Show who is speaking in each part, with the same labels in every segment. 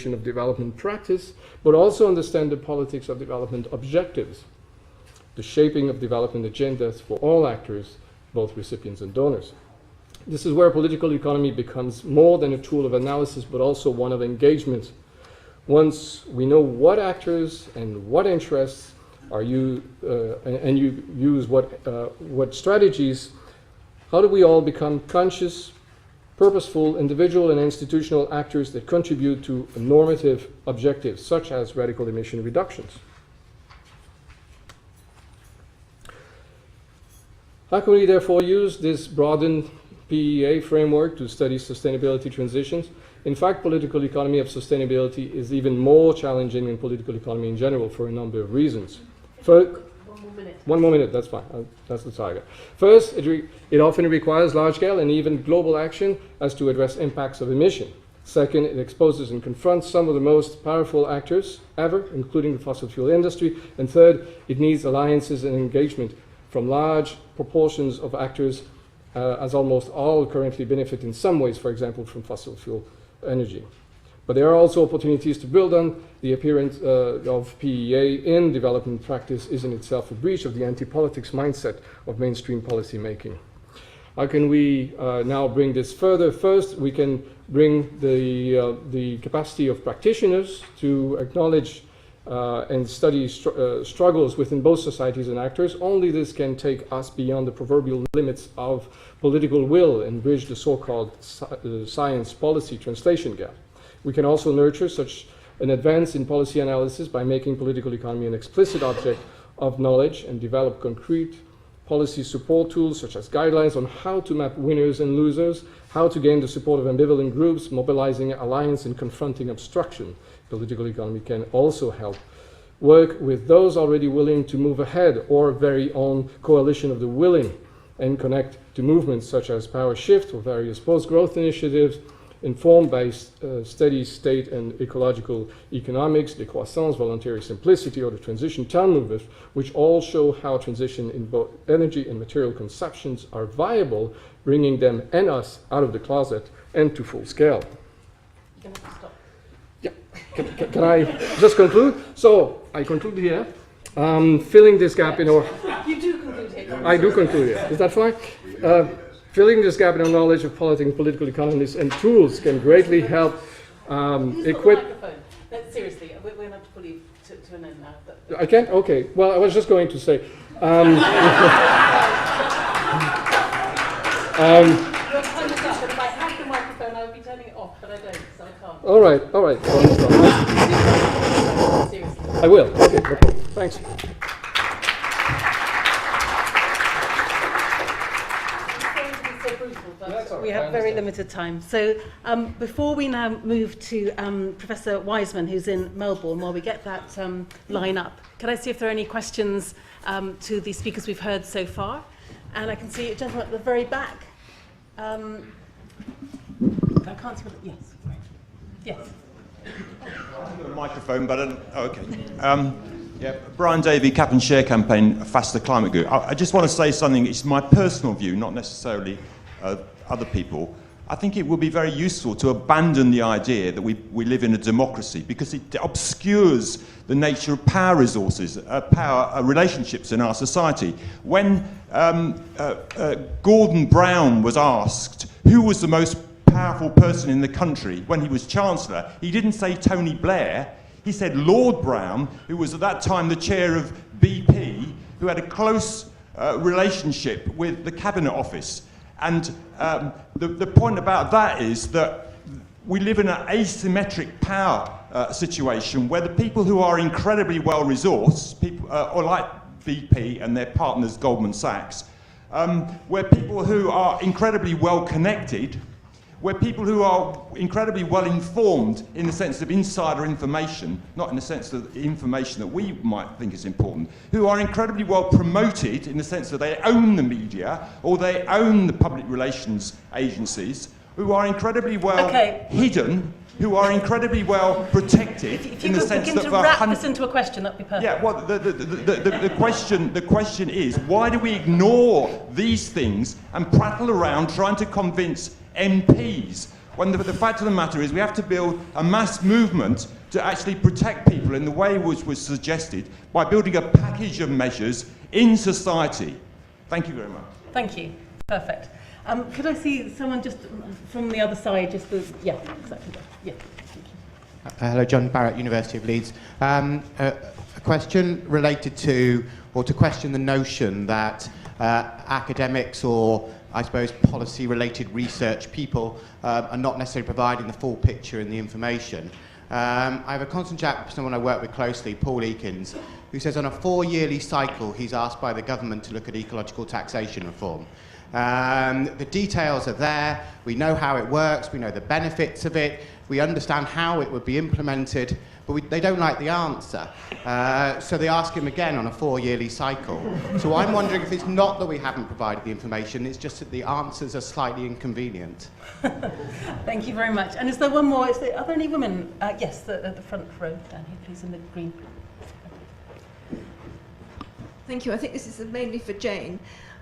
Speaker 1: evaluation of development practice, but also understand the politics of development objectives, the shaping of development agendas for all actors, both recipients and donors. This is where political economy becomes more than a tool of analysis, but also one of engagement. Once we know what actors and what interests are you use what strategies, how do we all become conscious, purposeful, individual and institutional actors that contribute to normative objectives, such as radical emission reductions? How can we therefore use this broadened PEA framework to study sustainability transitions? In fact, political economy of sustainability is even more challenging than political economy in general for a number of reasons. One more minute, that's fine. That's the target. First, it often requires large-scale and even global action as to address impacts of emission. Second, it exposes and confronts some of the most powerful actors ever, including the fossil fuel industry. And third, it needs alliances and engagement from large proportions of actors, as almost all currently benefit in some ways, for example, from fossil fuel energy. But there are also opportunities to build on. The appearance of PEA in development practice is in itself a breach of the anti-politics mindset of mainstream policy making. How can we now bring this further? First, we can bring the capacity of practitioners to acknowledge and study struggles within both societies and actors. Only this can take us beyond the proverbial limits of political will and bridge the so-called science policy translation gap. We can also nurture such an advance in policy analysis by making political economy an explicit object of knowledge and develop concrete policy support tools such as guidelines on how to map winners and losers, how to gain the support of ambivalent groups, mobilizing alliance and confronting obstruction. Political economy can also help work with those already willing to move ahead or very own coalition of the willing and connect to movements such as Power Shift or various post-growth initiatives informed by steady state and ecological economics, décroissance, voluntary simplicity, or the transition town movement, which all show how transition in both energy and material conceptions are viable, bringing them and us out of the closet and to full scale.
Speaker 2: You're going to have to stop.
Speaker 1: Yeah, can I just conclude? So, I conclude here. Filling this gap in our...
Speaker 2: You do conclude here.
Speaker 1: I do conclude here. Is that fine? Filling this gap in our knowledge of politics, political economies, and tools can greatly help equip...
Speaker 2: Seriously, we're going to have to pull you to an end now. But
Speaker 1: I can't? Okay. Well, I was just going to say...
Speaker 2: you're kind enough that if I had the microphone, I would be turning it off, but I don't, so I can't.
Speaker 1: All right.
Speaker 2: Seriously.
Speaker 1: I will. Okay, no problem. Thanks.
Speaker 2: We have very limited time. So before we now move to Professor Wiseman, who's in Melbourne, while we get that line up, can I see if there are any questions to the speakers we've heard so far? And I can see a gentleman at the very back. I can't see what... Yes. Yes.
Speaker 3: A microphone, but okay. Yeah, Brian Davey, Cap and Share Campaign, Faster Climate Group. I just want to say something. It's my personal view, not necessarily other people. I think it would be very useful to abandon the idea that we live in a democracy, because it obscures the nature of power resources, power relationships in our society. When Gordon Brown was asked who was the most powerful person in the country when he was Chancellor, he didn't say Tony Blair. He said Lord Brown, who was at that time the chair of BP, who had a close relationship with the Cabinet Office. And the point about that is that we live in an asymmetric power situation where the people who are incredibly well-resourced, or like BP and their partners Goldman Sachs, where people who are incredibly well-connected, where people who are incredibly well-informed in the sense of insider information, not in the sense of information that we might think is important, who are incredibly well-promoted in the sense that they own the media or they own the public relations agencies, who are incredibly well hidden, who are incredibly well protected
Speaker 2: if
Speaker 3: in the sense that...
Speaker 2: If you could begin to wrap this into a question, that would be perfect.
Speaker 3: Yeah, well, the question is, why do we ignore these things and prattle around trying to convince MPs when the fact of the matter is we have to build a mass movement to actually protect people in the way which was suggested by building a package of measures in society. Thank you very much.
Speaker 2: Thank you. Perfect. Could I see someone just from the other side? Yeah, exactly. Yeah.
Speaker 4: Hello, John Barrett, University of Leeds. A question related to, or to question the notion that academics or, I suppose, policy-related research people are not necessarily providing the full picture and the information. I have a constant chat with someone I work with closely, Paul Eakins, who says on a 4-yearly cycle he's asked by the government to look at ecological taxation reform. The details are there, we know how it works, we know the benefits of it, we understand how it would be implemented, but they don't like the answer. So they ask him again on a 4-yearly cycle. So I'm wondering if it's not that we haven't provided the information, it's just that the answers are slightly inconvenient.
Speaker 2: Thank you very much. And is there one more? Are there any women? Yes, at the front row down here, please, in the green.
Speaker 5: Thank you. I think this is mainly for Jane.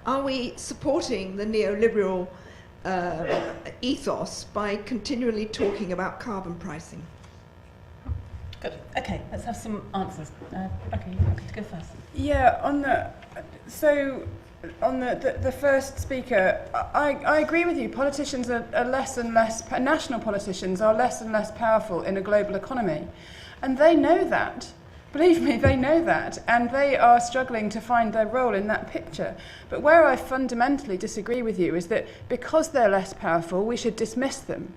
Speaker 5: Are we supporting the neoliberal ethos by continually talking about carbon pricing?
Speaker 2: Good. Okay, let's have some answers. Okay, you want to go first.
Speaker 6: Yeah, on the first speaker, I agree with you. Politicians are less and less, national politicians are less and less powerful in a global economy. And they know that. Believe me, they know that. And they are struggling to find their role in that picture. But where I fundamentally disagree with you is that because they're less powerful, we should dismiss them.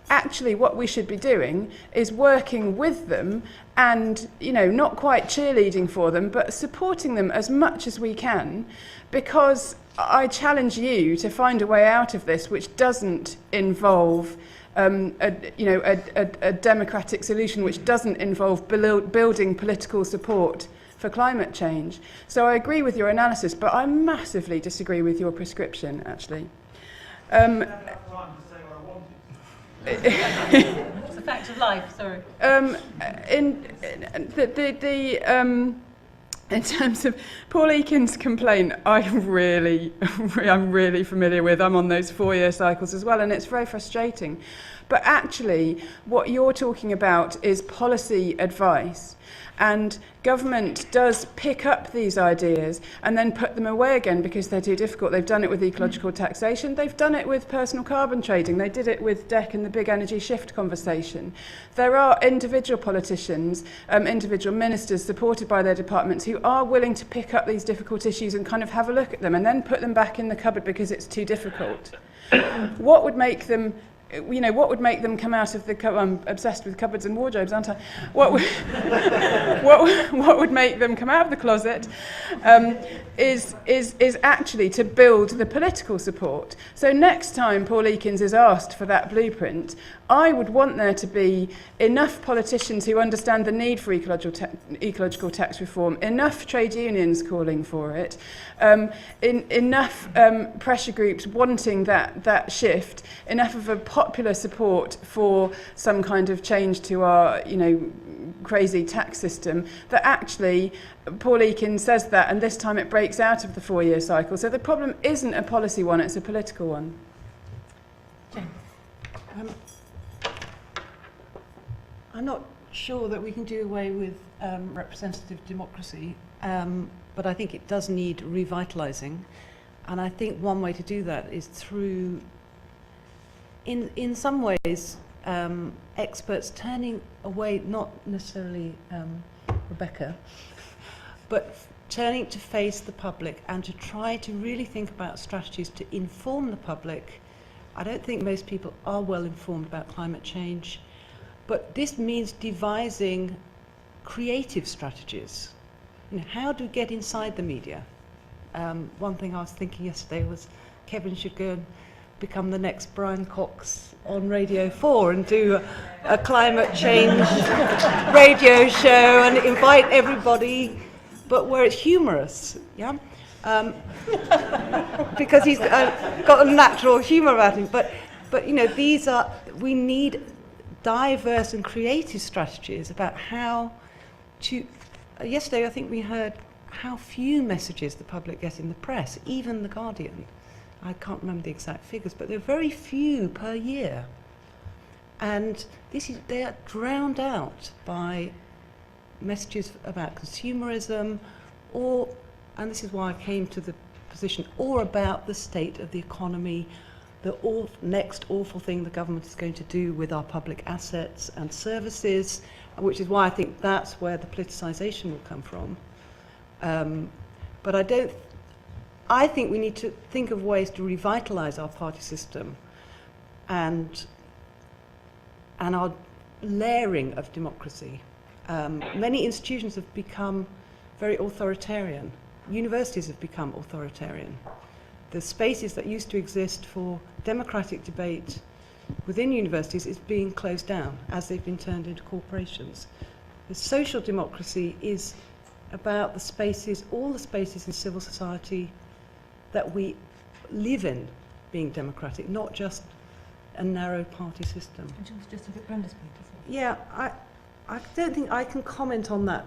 Speaker 6: Actually, what we should be doing is working with them and, not quite cheerleading for them, but supporting them as much as we can, because I challenge you to find a way out of this which doesn't involve a democratic solution, which doesn't involve building political support for climate change. So I agree with your analysis, but I massively disagree with your prescription, actually.
Speaker 2: It's a fact of life, sorry.
Speaker 6: In terms of Paul Eakins' complaint, I'm really familiar with. I'm on those 4-year cycles as well, and it's very frustrating. But actually, what you're talking about is policy advice. And government does pick up these ideas and then put them away again because they're too difficult. They've done it with ecological taxation. They've done it with personal carbon trading. They did it with DEC and the big energy shift conversation. There are individual politicians, individual ministers supported by their departments who are willing to pick up these difficult issues and kind of have a look at them and then put them back in the cupboard because it's too difficult. What would make them come out of the I'm obsessed with cupboards and wardrobes, aren't I? What would make them come out of the closet is actually to build the political support. So next time Paul Eakins is asked for that blueprint, I would want there to be enough politicians who understand the need for ecological tax reform, enough trade unions calling for it, enough pressure groups wanting that shift, enough of a popular support for some kind of change to our, crazy tax system, that actually Paul Eakins says that, and this time it breaks out of the 4-year cycle. So the problem isn't a policy one, it's a political one.
Speaker 2: Jane.
Speaker 7: I'm not sure that we can do away with representative democracy, but I think it does need revitalising. And I think one way to do that is through, in some ways, experts turning away, not necessarily Rebecca, but turning to face the public and to try to really think about strategies to inform the public. I don't think most people are well informed about climate change, but this means devising creative strategies. How do we get inside the media? One thing I was thinking yesterday was Kevin should go and become the next Brian Cox on Radio 4 and do a climate change radio show and invite everybody, but where it's humorous, yeah? Because he's got a natural humour about him. But we need diverse and creative strategies about how to. Yesterday, I think we heard how few messages the public get in the press, even The Guardian. I can't remember the exact figures, but there are very few per year. And they are drowned out by messages about consumerism, and this is why I came to the position, or about the state of the economy, the next awful thing the government is going to do with our public assets and services, which is why I think that's where the politicisation will come from. But I think we need to think of ways to revitalise our party system and our layering of democracy. Many institutions have become very authoritarian. Universities have become authoritarian. The spaces that used to exist for democratic debate within universities is being closed down as they've been turned into corporations. The social democracy is about the spaces, all the spaces in civil society that we live in being democratic, not just a narrow party system.
Speaker 2: Just a bit Brenda's point, isn't it?
Speaker 7: Yeah, I don't think I can comment on that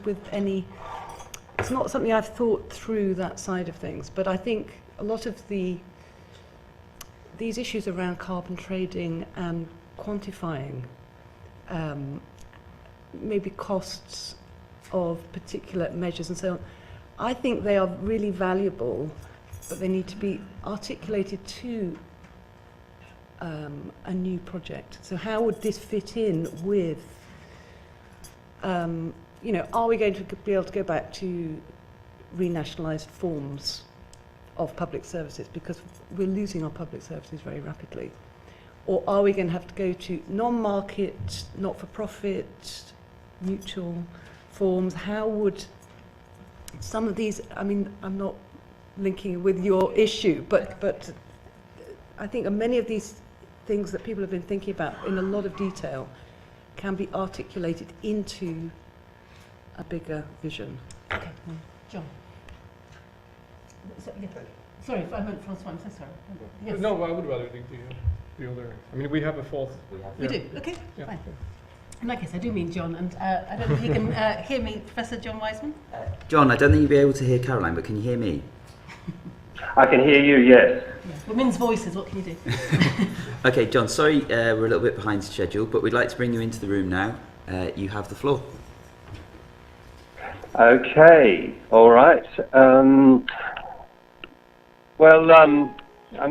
Speaker 7: with any. It's not something I've thought through, that side of things, but I think a lot of these issues around carbon trading and quantifying maybe costs of particular measures and so on, I think they are really valuable, but they need to be articulated to a new project. So how would this fit in with, you know, are we going to be able to go back to renationalised forms of public services, because we're losing our public services very rapidly? Or are we going to have to go to non-market, not-for-profit, mutual forms? How would some of these, I mean, I'm not linking with your issue, but I think many of these things that people have been thinking about in a lot of detail can be articulated into a bigger vision.
Speaker 2: Okay, John. Sorry, if I meant Francois, I'm so sorry. Yes.
Speaker 1: No, I would rather think the other. I mean, we have a fourth.
Speaker 2: We do? Okay,
Speaker 1: yeah.
Speaker 2: fine. In that case, I do mean John, and I don't know if you can hear me, Professor John Wiseman.
Speaker 8: John, I don't think you'll be able to hear Caroline, but can you hear me?
Speaker 9: I can hear you, yes.
Speaker 2: Yeah. Women's voices, what can you do?
Speaker 8: Okay, John, sorry we're a little bit behind schedule, but we'd like to bring you into the room now. You have the floor.
Speaker 9: Okay, all right.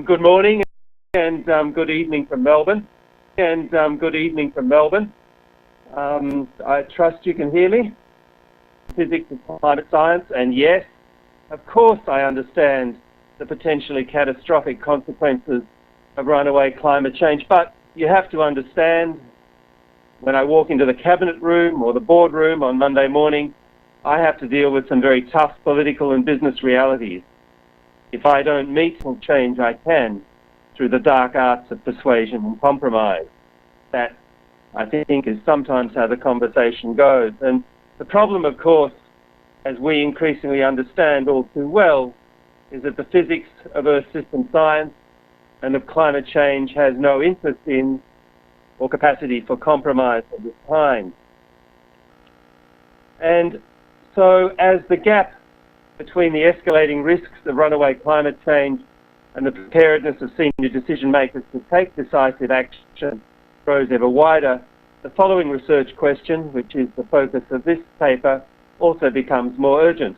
Speaker 9: Good morning and good evening from Melbourne. I trust you can hear me. Physics and climate science, and yes, of course I understand the potentially catastrophic consequences of runaway climate change, but you have to understand, when I walk into the cabinet room or the boardroom on Monday morning, I have to deal with some very tough political and business realities. If I don't meet or change, I can, through the dark arts of persuasion and compromise. That, I think, is sometimes how the conversation goes. And the problem, of course, as we increasingly understand all too well, is that the physics of Earth system science and of climate change has no interest in or capacity for compromise of this kind. And so as the gap between the escalating risks of runaway climate change and the preparedness of senior decision makers to take decisive action grows ever wider, the following research question, which is the focus of this paper, also becomes more urgent.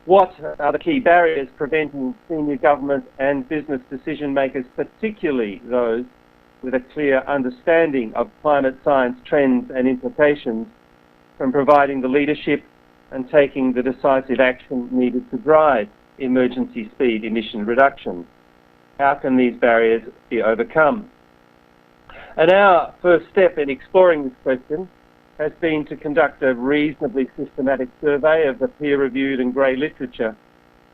Speaker 9: What are the key barriers preventing senior government and business decision makers, particularly those with a clear understanding of climate science trends and implications, from providing the leadership and taking the decisive action needed to drive emergency speed emission reductions? How can these barriers be overcome? And our first step in exploring this question has been to conduct a reasonably systematic survey of the peer-reviewed and grey literature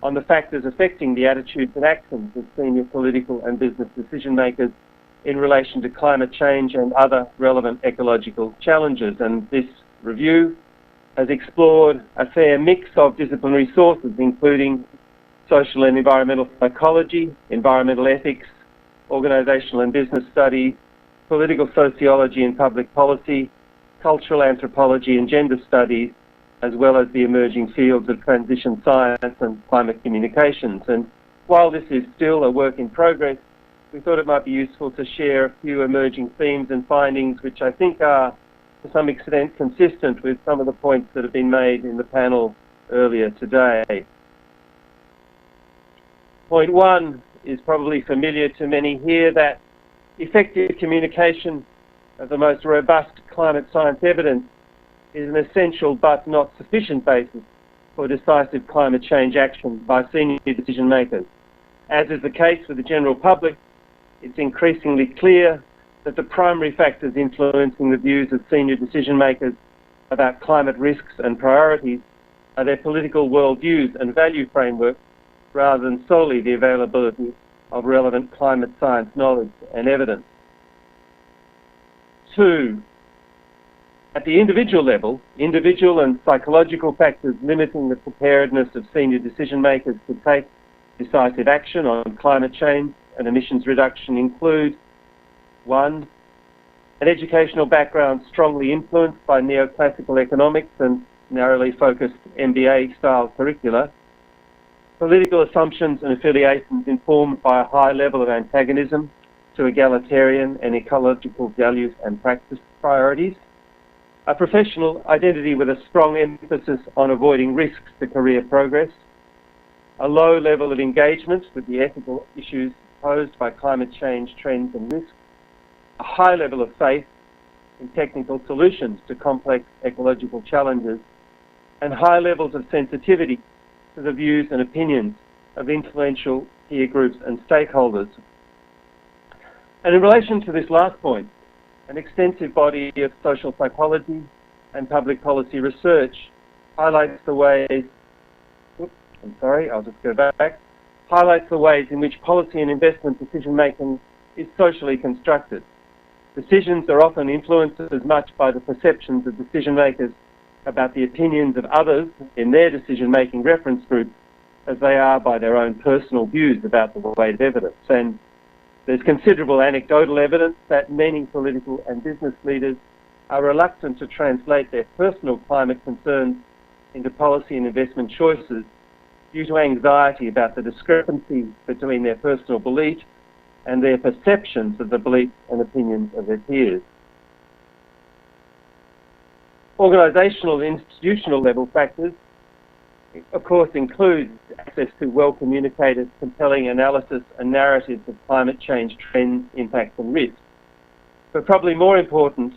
Speaker 9: on the factors affecting the attitudes and actions of senior political and business decision makers in relation to climate change and other relevant ecological challenges. And this review has explored a fair mix of disciplinary sources, including social and environmental psychology, environmental ethics, organisational and business studies, political sociology and public policy, cultural anthropology and gender studies, as well as the emerging fields of transition science and climate communications. And while this is still a work in progress, we thought it might be useful to share a few emerging themes and findings which I think are to some extent consistent with some of the points that have been made in the panel earlier today. Point one is probably familiar to many here, that effective communication of the most robust climate science evidence is an essential but not sufficient basis for decisive climate change action by senior decision makers. As is the case with the general public, it's increasingly clear that the primary factors influencing the views of senior decision makers about climate risks and priorities are their political worldviews and value frameworks, rather than solely the availability of relevant climate science knowledge and evidence. Two, at the individual level, individual and psychological factors limiting the preparedness of senior decision makers to take decisive action on climate change and emissions reduction include: one, an educational background strongly influenced by neoclassical economics and narrowly focused MBA-style curricula; political assumptions and affiliations informed by a high level of antagonism to egalitarian and ecological values and practice priorities; a professional identity with a strong emphasis on avoiding risks to career progress; a low level of engagement with the ethical issues posed by climate change trends and risks; a high level of faith in technical solutions to complex ecological challenges; and high levels of sensitivity to the views and opinions of influential peer groups and stakeholders. And in relation to this last point, an extensive body of social psychology and public policy research highlights the ways, highlights the ways in which policy and investment decision making is socially constructed. Decisions are often influenced as much by the perceptions of decision makers about the opinions of others in their decision-making reference group as they are by their own personal views about the weight of evidence. And there's considerable anecdotal evidence that many political and business leaders are reluctant to translate their personal climate concerns into policy and investment choices due to anxiety about the discrepancy between their personal beliefs and their perceptions of the beliefs and opinions of their peers. Organisational and institutional level factors, of course, include access to well-communicated, compelling analysis and narratives of climate change trends, impacts and risks. But probably more important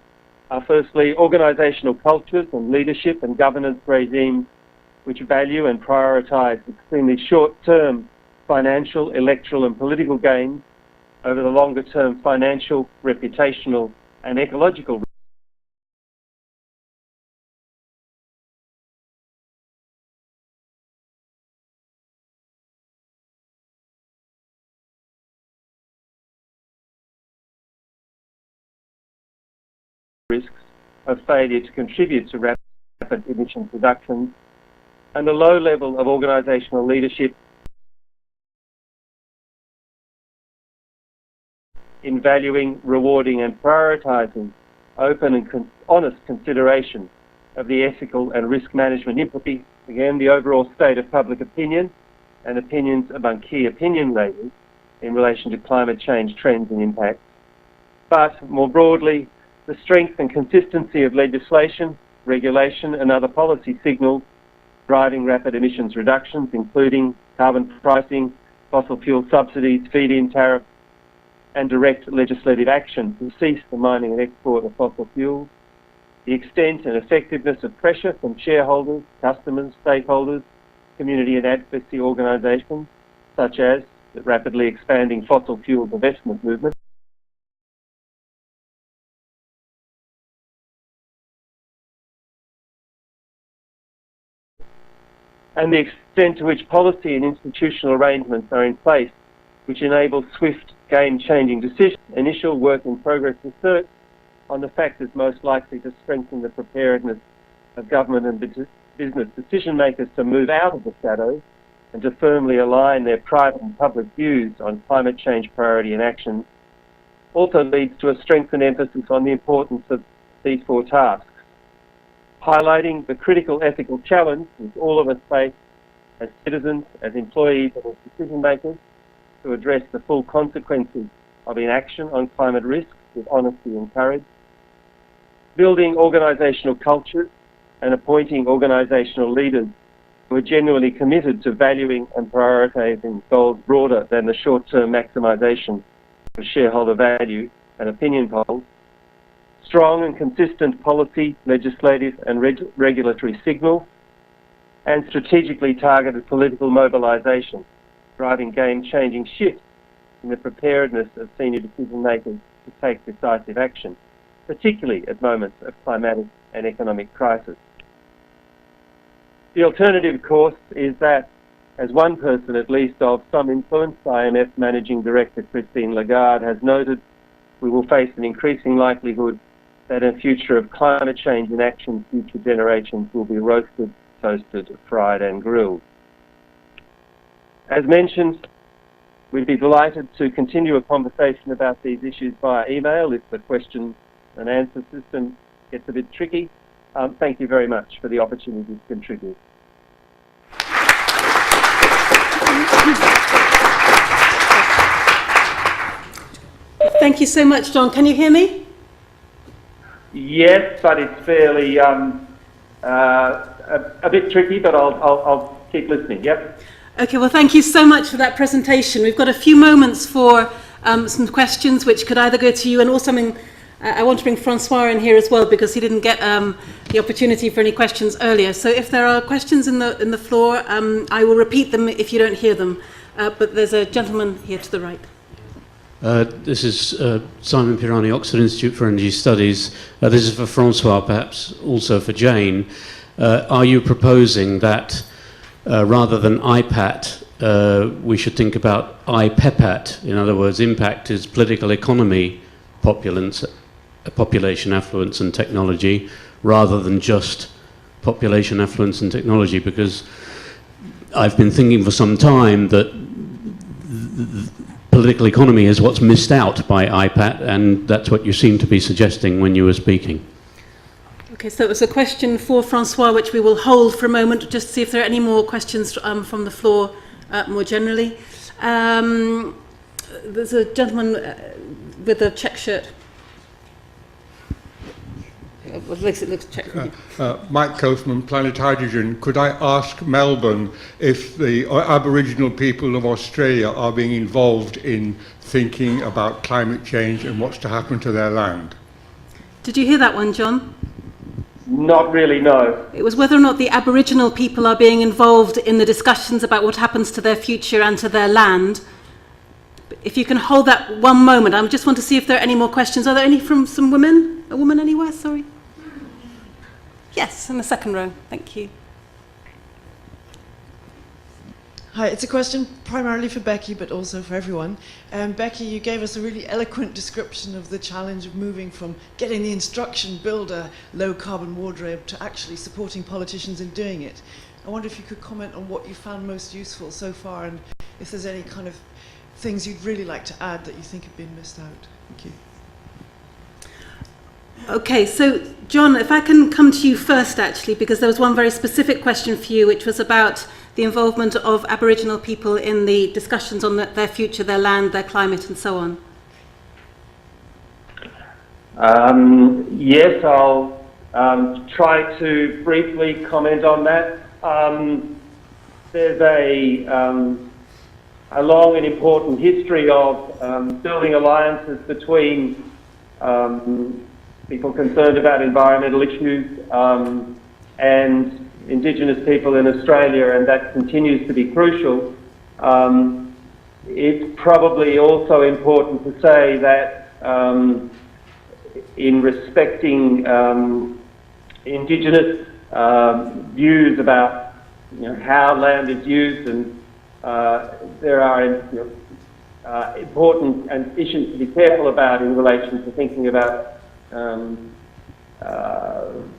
Speaker 9: are firstly organisational cultures and leadership and governance regimes which value and prioritise extremely short-term financial, electoral and political gains over the longer-term financial, reputational and ecological. Risks of failure to contribute to rapid emissions reductions, and a low level of organisational leadership in valuing, rewarding and prioritising open and honest consideration of the ethical and risk management implications, again the overall state of public opinion and opinions among key opinion leaders in relation to climate change trends and impacts, but more broadly the strength and consistency of legislation, regulation and other policy signals driving rapid emissions reductions, including carbon pricing, fossil fuel subsidies, feed-in tariffs, and direct legislative action to cease the mining and export of fossil fuels, the extent and effectiveness of pressure from shareholders, customers, stakeholders, community and advocacy organisations, such as the rapidly expanding fossil fuel divestment movement, and the extent to which policy and institutional arrangements are in place which enable swift, game-changing decisions. Initial work-in-progress research on the factors most likely to strengthen the preparedness of government and business decision-makers to move out of the shadows and to firmly align their private and public views on climate change priority and action also leads to a strengthened emphasis on the importance of these four tasks, highlighting the critical ethical challenge which all of us face as citizens, as employees and as decision makers to address the full consequences of inaction on climate risks with honesty and courage, building organisational cultures and appointing organisational leaders who are genuinely committed to valuing and prioritising goals broader than the short-term maximisation of shareholder value and opinion polls, strong and consistent policy, legislative and regulatory signals, and strategically targeted political mobilisation, driving game-changing shifts in the preparedness of senior decision makers to take decisive action, particularly at moments of climatic and economic crisis. The alternative, of course, is that, as one person at least of some influence, IMF Managing Director Christine Lagarde has noted, we will face an increasing likelihood that in a future of climate change inaction, future generations will be roasted, toasted, fried and grilled. As mentioned, we'd be delighted to continue a conversation about these issues via email if the question and answer system gets a bit tricky. Thank you very much for the opportunity to contribute.
Speaker 2: Thank you so much, John. Can you hear me?
Speaker 9: Yes, but it's fairly a bit tricky, but I'll keep listening. Yep.
Speaker 2: Okay, well, thank you so much for that presentation. We've got a few moments for some questions which could either go to you, and also I want to bring Francois in here as well because he didn't get the opportunity for any questions earlier. So if there are questions in the floor, I will repeat them if you don't hear them. But there's a gentleman here to the right.
Speaker 10: This is Simon Pirani, Oxford Institute for Energy Studies. This is for Francois, perhaps also for Jane. Are you proposing that rather than IPAT, we should think about IPEPAT? In other words, impact is political economy, population affluence and technology, rather than just population affluence and technology, because I've been thinking for some time that political economy is what's missed out by IPAT, and that's what you seem to be suggesting when you were speaking.
Speaker 2: Okay, so it was a question for Francois, which we will hold for a moment, just to see if there are any more questions from the floor more generally. There's a gentleman with a check shirt.
Speaker 11: Mike Kaufman, Planet Hydrogen. Could I ask Melbourne if the Aboriginal people of Australia are being involved in thinking about climate change and what's to happen to their land?
Speaker 2: Did you hear that one, John?
Speaker 9: Not really, no.
Speaker 2: It was whether or not the Aboriginal people are being involved in the discussions about what happens to their future and to their land. If you can hold that one moment, I just want to see if there are any more questions. Are there any from some women? A woman anywhere? Sorry. Yes, in the second row. Thank you.
Speaker 12: Hi, it's a question primarily for Becky, but also for everyone. Becky, you gave us a really eloquent description of the challenge of moving from getting the instruction, build a low-carbon wardrobe, to actually supporting politicians in doing it. I wonder if you could comment on what you found most useful so far, and if there's any kind of things you'd really like to add that you think have been missed out. Thank you.
Speaker 2: Okay, so John, if I can come to you first, actually, because there was one very specific question for you, which was about the involvement of Aboriginal people in the discussions on their future, their land, their climate, and so on.
Speaker 9: Yes, I'll try to briefly comment on that. There's a long and important history of building alliances between people concerned about environmental issues and Indigenous people in Australia, and that continues to be crucial. It's probably also important to say that in respecting Indigenous views about how land is used, and there are important issues to be careful about in relation to thinking about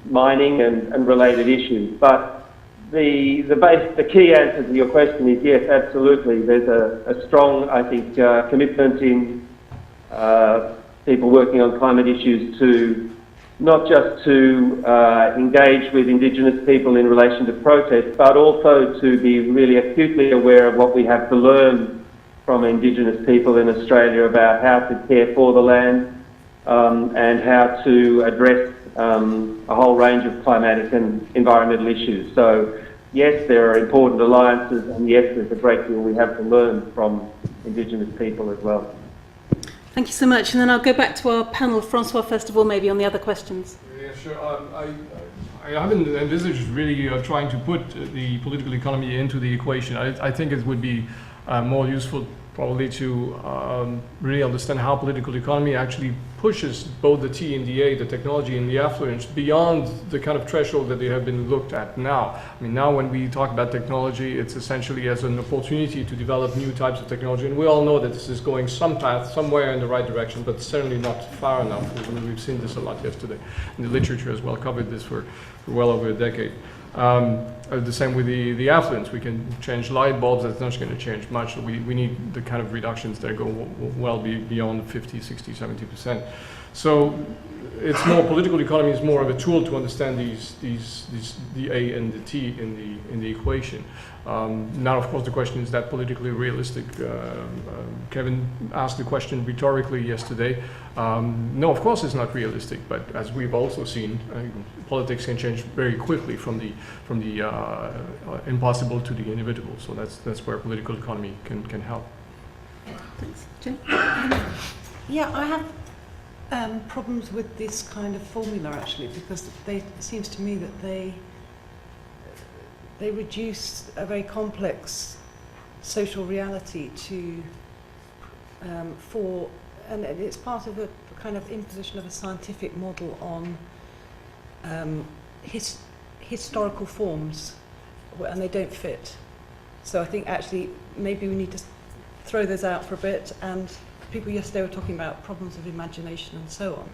Speaker 9: mining and related issues. But the key answer to your question is yes, absolutely. There's a strong, I think, commitment in people working on climate issues to not just to engage with Indigenous people in relation to protest, but also to be really acutely aware of what we have to learn from Indigenous people in Australia about how to care for the land and how to address a whole range of climatic and environmental issues. So yes, there are important alliances, and yes, there's a great deal we have to learn from Indigenous people as well.
Speaker 2: Thank you so much. And then I'll go back to our panel. Francois, first of all, maybe on the other questions.
Speaker 1: Yeah, sure. I haven't envisaged really trying to put the political economy into the equation. I think it would be more useful probably to really understand how political economy actually pushes both the T and the A, the technology and the affluence, beyond the kind of threshold that they have been looked at now. I mean, now when we talk about technology, it's essentially as an opportunity to develop new types of technology, and we all know that this is going some path, somewhere in the right direction, but certainly not far enough. I mean, we've seen this a lot yesterday, and the literature as well covered this for well over a decade. The same with the affluence. We can change light bulbs, that's not going to change much. So we need the kind of reductions that go well beyond 50, 60, 70%. So it's more, political economy is more of a tool to understand the A and the T in the equation. Now, of course, the question is that politically realistic. Kevin asked the question rhetorically yesterday. No, of course it's not realistic, but as we've also seen, politics can change very quickly from the impossible to the inevitable. So that's where political economy can help.
Speaker 2: Thanks. Jane?
Speaker 7: Yeah, I have problems with this kind of formula actually, because it seems to me that they reduce a very complex social reality to and it's part of a kind of imposition of a scientific model on historical forms, and they don't fit. So I think actually maybe we need to throw those out for a bit, and people yesterday were talking about problems of imagination and so on,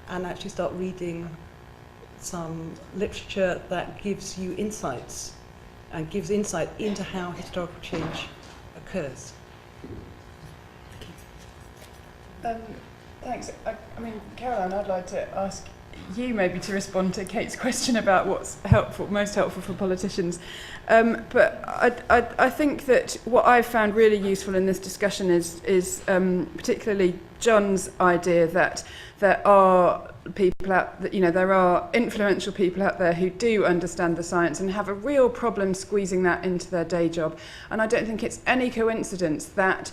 Speaker 7: and actually start reading some literature that gives you insights and gives insight into how historical change occurs.
Speaker 6: Thanks. I mean, Caroline, I'd like to ask you maybe to respond to Kate's question about what's helpful, most helpful for politicians. But I think that what I've found really useful in this discussion is particularly John's idea that there are people out, there are influential people out there who do understand the science and have a real problem squeezing that into their day job. And I don't think it's any coincidence that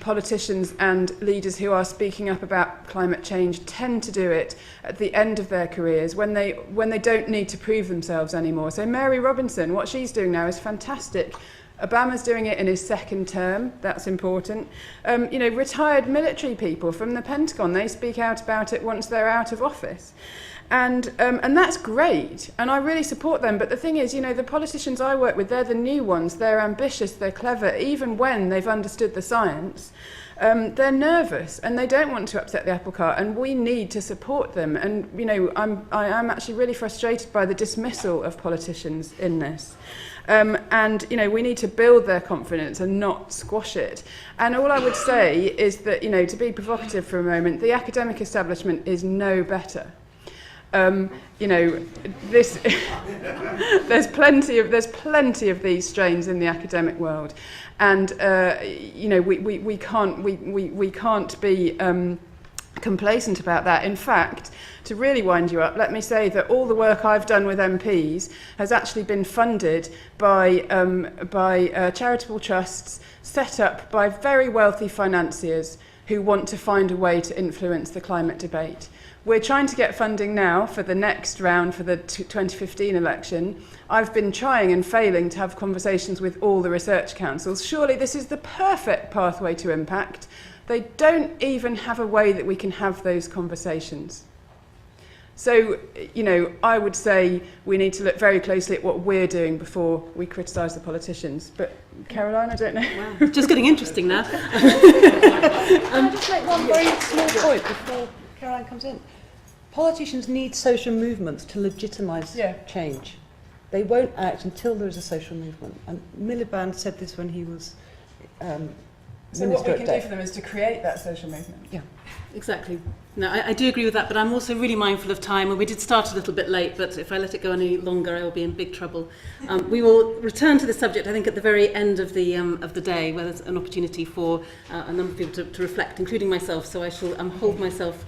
Speaker 6: politicians and leaders who are speaking up about climate change tend to do it at the end of their careers when they don't need to prove themselves anymore. So Mary Robinson, what she's doing now is fantastic. Obama's doing it in his second term. That's important. Retired military people from the Pentagon, they speak out about it once they're out of office. And that's great, and I really support them. But the thing is, the politicians I work with, they're the new ones. They're ambitious, they're clever, even when they've understood the science. They're nervous, and they don't want to upset the apple cart, and we need to support them. And, I am actually really frustrated by the dismissal of politicians in this. We need to build their confidence and not squash it. And all I would say is that, to be provocative for a moment, the academic establishment is no better. There's plenty of these strains in the academic world, and we can't be complacent about that. In fact, to really wind you up, let me say that all the work I've done with MPs has actually been funded by charitable trusts set up by very wealthy financiers who want to find a way to influence the climate debate. We're trying to get funding now for the next round for the 2015 election. I've been trying and failing to have conversations with all the research councils. Surely this is the perfect pathway to impact. They don't even have a way that we can have those conversations. So, I would say we need to look very closely at what we're doing before we criticise the politicians. But Caroline, I don't know.
Speaker 2: Wow. Just getting interesting now.
Speaker 7: Can I just make one very small point before Caroline comes in? Politicians need social movements to legitimise change. They won't act until there is a social movement. And Miliband said this when he was
Speaker 6: So what we can do for them is to create that social movement.
Speaker 2: Yeah, exactly. No, I do agree with that, but I'm also really mindful of time, and we did start a little bit late, but if I let it go any longer, I will be in big trouble. We will return to the subject, I think, at the very end of the day, where there's an opportunity for a number of people to reflect, including myself, so I shall hold myself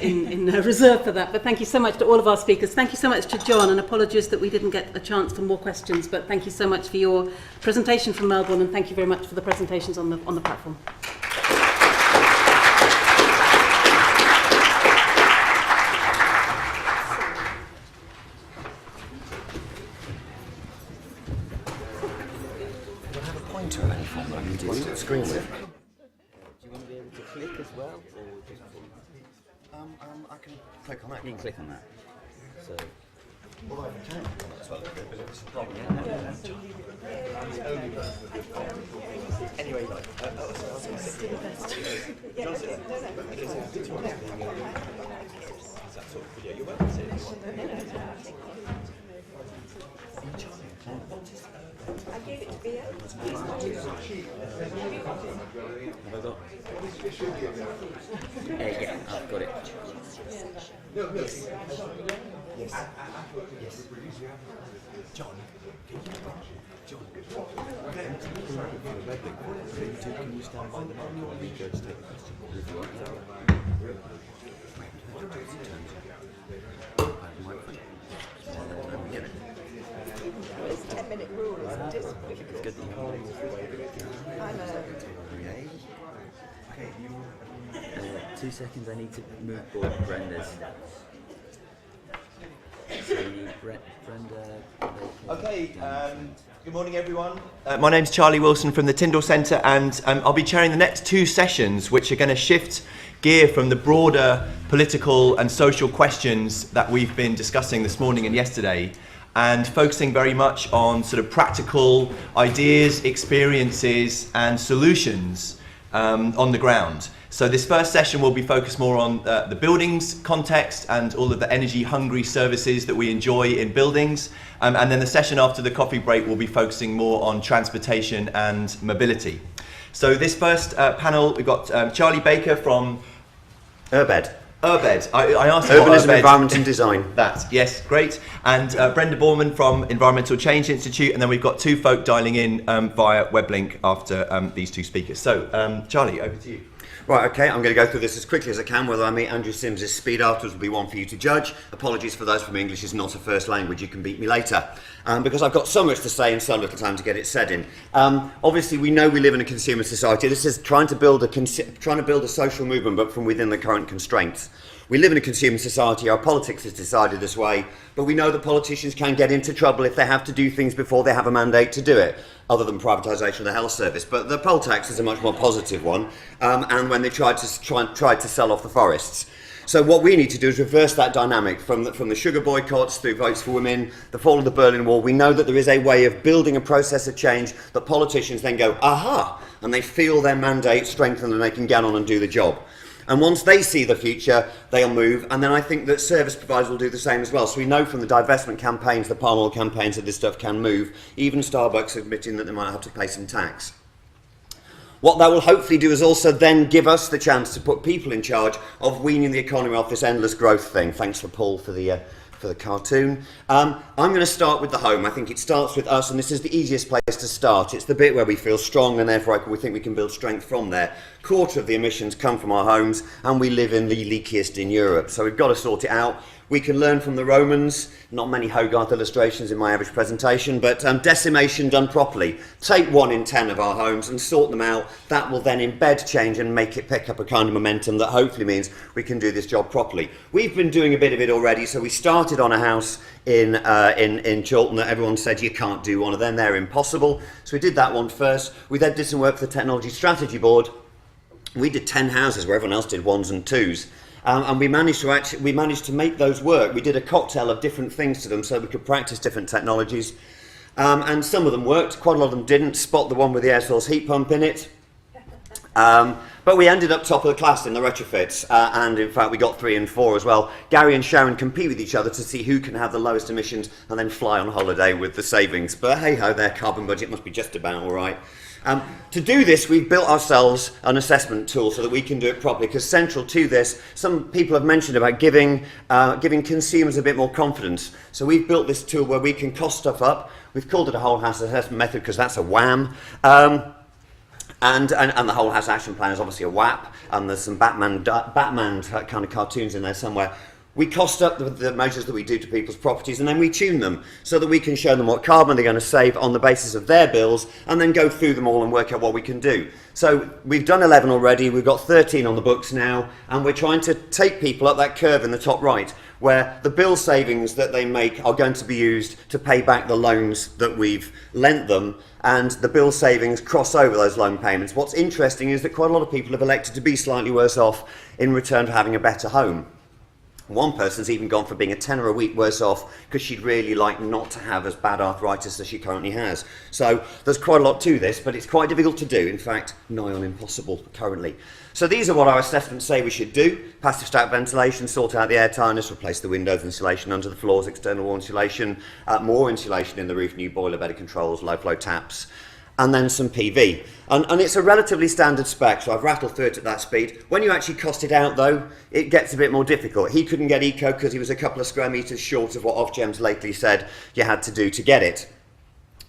Speaker 2: in reserve for that. But thank you so much to all of our speakers. Thank you so much to John, and apologies that we didn't get a chance for more questions, but thank you so much for your presentation from Melbourne, and thank you very much for the presentations on the platform.
Speaker 13: Pointer of any form that I can do screen with. Do you want to be able to click as well, or just I can click on that. You can click on that. So, well, I can as well, but it's a problem. Anyway, do the best. You're welcome to
Speaker 5: I gave it to Bea.
Speaker 13: Have I got? Yeah, I've got it. Yes. Yes. Yes. John. John. Can you stand by the mark while we go to take the question? If you want.
Speaker 5: It's 10-minute rule, it's difficult.
Speaker 13: It's good that you
Speaker 5: I know.
Speaker 13: Okay. 2 seconds, I need to move board Brenda's. So we need Brenda.
Speaker 14: Okay, good morning everyone. My name's Charlie Wilson from the Tyndall Centre, and I'll be chairing the next 2 sessions, which are going to shift gear from the broader political and social questions that we've been discussing this morning and yesterday, and focusing very much on sort of practical ideas, experiences and solutions on the ground. So this first session will be focused more on the buildings context and all of the energy hungry services that we enjoy in buildings. And then the session after the coffee break will be focusing more on transportation and mobility. So this first panel, we've got Charlie Baker from
Speaker 13: Urbed.
Speaker 14: Urbed. I asked
Speaker 13: Urbanism, Environment and Design.
Speaker 14: That, yes, great. And Brenda Borman from Environmental Change Institute. And then we've got 2 folk dialing in via web link after these 2 speakers. So, Charlie, over to you.
Speaker 13: Right, okay, I'm going to go through this as quickly as I can. Whether I meet Andrew Sims's speed afterwards will be one for you to judge. Apologies for those from English is not a first language. You can beat me later. Because I've got so much to say and so little time to get it said in. Obviously, we know we live in a consumer society. This is trying to build a social movement, but from within the current constraints. We live in a consumer society, our politics is decided this way, but we know that politicians can get into trouble if they have to do things before they have a mandate to do it, other than privatisation of the health service. But the poll tax is a much more positive one, and when they tried to sell off the forests. So what we need to do is reverse that dynamic from the sugar boycotts through votes for women, the fall of the Berlin Wall. We know that there is a way of building a process of change that politicians then go, aha, and they feel their mandate strengthened and they can get on and do the job. And once they see the future, they'll move. And then I think that service providers will do the same as well. So we know from the divestment campaigns, the palm oil campaigns, that this stuff can move. Even Starbucks admitting that they might have to pay some tax. What that will hopefully do is also then give us the chance to put people in charge of weaning the economy off this endless growth thing. Thanks for Paul for the cartoon. I'm going to start with the home. I think it starts with us, and this is the easiest place to start. It's the bit where we feel strong, and therefore we think we can build strength from there. A quarter of the emissions come from our homes, and we live in the leakiest in Europe. So we've got to sort it out. We can learn from the Romans. Not many Hogarth illustrations in my average presentation, but decimation done properly. Take 1 in 10 of our homes and sort them out. That will then embed change and make it pick up a kind of momentum that hopefully means we can do this job properly. We've been doing a bit of it already. So we started on a house in Chorlton that everyone said you can't do one of them. They're impossible. So we did that one first. We then did some work for the Technology Strategy Board. We did 10 houses where everyone else did 1s and 2s. And we managed to make those work. We did a cocktail of different things to them so we could practice different technologies. And some of them worked, quite a lot of them didn't. Spot the one with the air source heat pump in it. But we ended up top of the class in the retrofits, and in fact we got 3 and 4 as well. Gary and Sharon compete with each other to see who can have the lowest emissions and then fly on holiday with the savings. But hey ho, their carbon budget must be just about all right. To do this, we've built ourselves an assessment tool so that we can do it properly, because central to this, some people have mentioned about giving consumers a bit more confidence. So we've built this tool where we can cost stuff up. We've called it a whole house assessment method because that's a wham. And the whole house action plan is obviously a WAP, and there's some Batman kind of cartoons in there somewhere. We cost up the measures that we do to people's properties, and then we tune them so that we can show them what carbon they're going to save on the basis of their bills, and then go through them all and work out what we can do. So we've done 11 already, we've got 13 on the books now, and we're trying to take people up that curve in the top right, where the bill savings that they make are going to be used to pay back the loans that we've lent them, and the bill savings cross over those loan payments. What's interesting is that quite a lot of people have elected to be slightly worse off in return for having a better home. One person's even gone from being a tenner a week worse off because she'd really like not to have as bad arthritis as she currently has. So there's quite a lot to this, but it's quite difficult to do. In fact, nigh on impossible currently. So these are what our assessments say we should do. Passive stack ventilation, sort out the air tightness, replace the windows, insulation under the floors, external wall insulation, more insulation in the roof, new boiler, better controls, low flow taps, and then some PV. And it's a relatively standard spec, so I've rattled through it at that speed. When you actually cost it out, though, it gets a bit more difficult. He couldn't get eco because he was a couple of square metres short of what Ofgem's lately said you had to do to get it.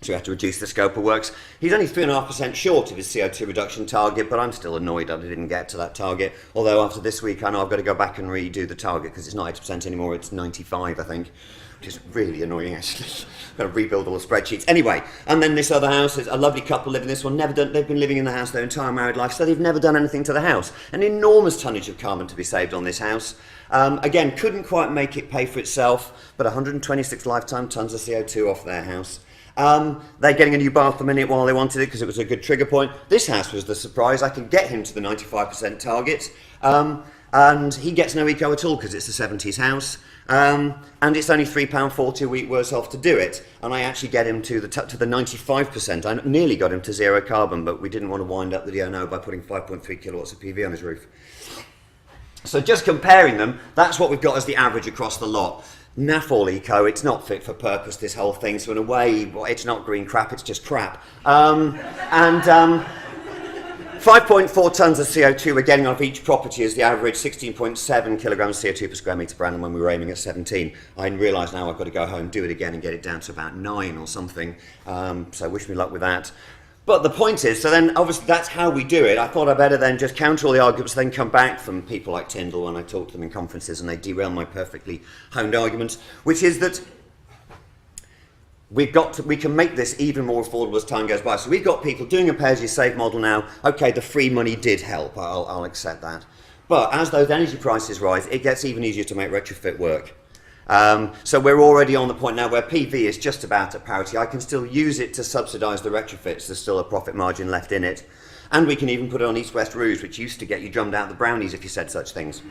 Speaker 13: So you have to reduce the scope of works. He's only 3.5% short of his CO2 reduction target, but I'm still annoyed that I didn't get to that target. Although after this week, I know I've got to go back and redo the target because it's not 80% anymore, it's 95, I think. Which is really annoying, actually. I've got to rebuild all the spreadsheets. Anyway, and then this other house, is a lovely couple live in this one. They've been living in the house their entire married life, so they've never done anything to the house. An enormous tonnage of carbon to be saved on this house. Again, couldn't quite make it pay for itself, but 126 lifetime tons of CO2 off their house. They're getting a new bathroom in it while they wanted it because it was a good trigger point. This house was the surprise. I can get him to the 95% target, and he gets no eco at all because it's a 70s house. And it's only £3.40 a week worse off to do it, and I actually get him to the 95%. I nearly got him to zero carbon, but we didn't want to wind up the DNO by putting 5.3 kilowatts of PV on his roof. So just comparing them, that's what we've got as the average across the lot. Naff all eco, it's not fit for purpose, this whole thing, so in a way, it's not green crap, it's just crap. 5.4 tonnes of CO2 we're getting off each property is the average, 16.7 kilograms CO2 per square metre per annum when we were aiming at 17. I realise now I've got to go home, do it again and get it down to about 9 or something, so wish me luck with that. But the point is, so then obviously that's how we do it. I thought I'd better then just counter all the arguments, then come back from people like Tyndall when I talk to them in conferences and they derail my perfectly honed arguments, which is that we can make this even more affordable as time goes by. So we've got people doing a pay-as-you-save model now. Okay, the free money did help, I'll accept that. But as those energy prices rise, it gets even easier to make retrofit work. So we're already on the point now where PV is just about at parity. I can still use it to subsidise the retrofits. There's still a profit margin left in it. And we can even put it on east-west roofs, which used to get you drummed out the brownies if you said such things.